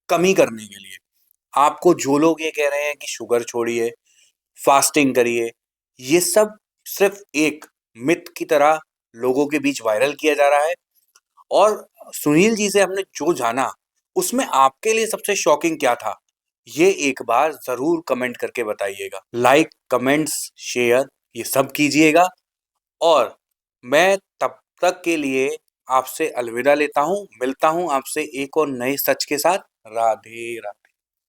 कमी करने के लिए। आपको जो लोग ये कह रहे हैं कि शुगर छोड़िए, फास्टिंग करिए, ये सब सिर्फ एक मिथ की तरह लोगों के बीच वायरल किया जा रहा है। और सुनील जी से हमने जो जाना, उसमें आपके लिए सबसे शॉकिंग क्या था, ये एक बार जरूर कमेंट करके बताइएगा। लाइक, कमेंट्स, शेयर ये सब कीजिएगा। और मैं तब तक के लिए आपसे अलविदा लेता हूँ, मिलता हूँ आपसे एक और नए सच के साथ। राधे राधे।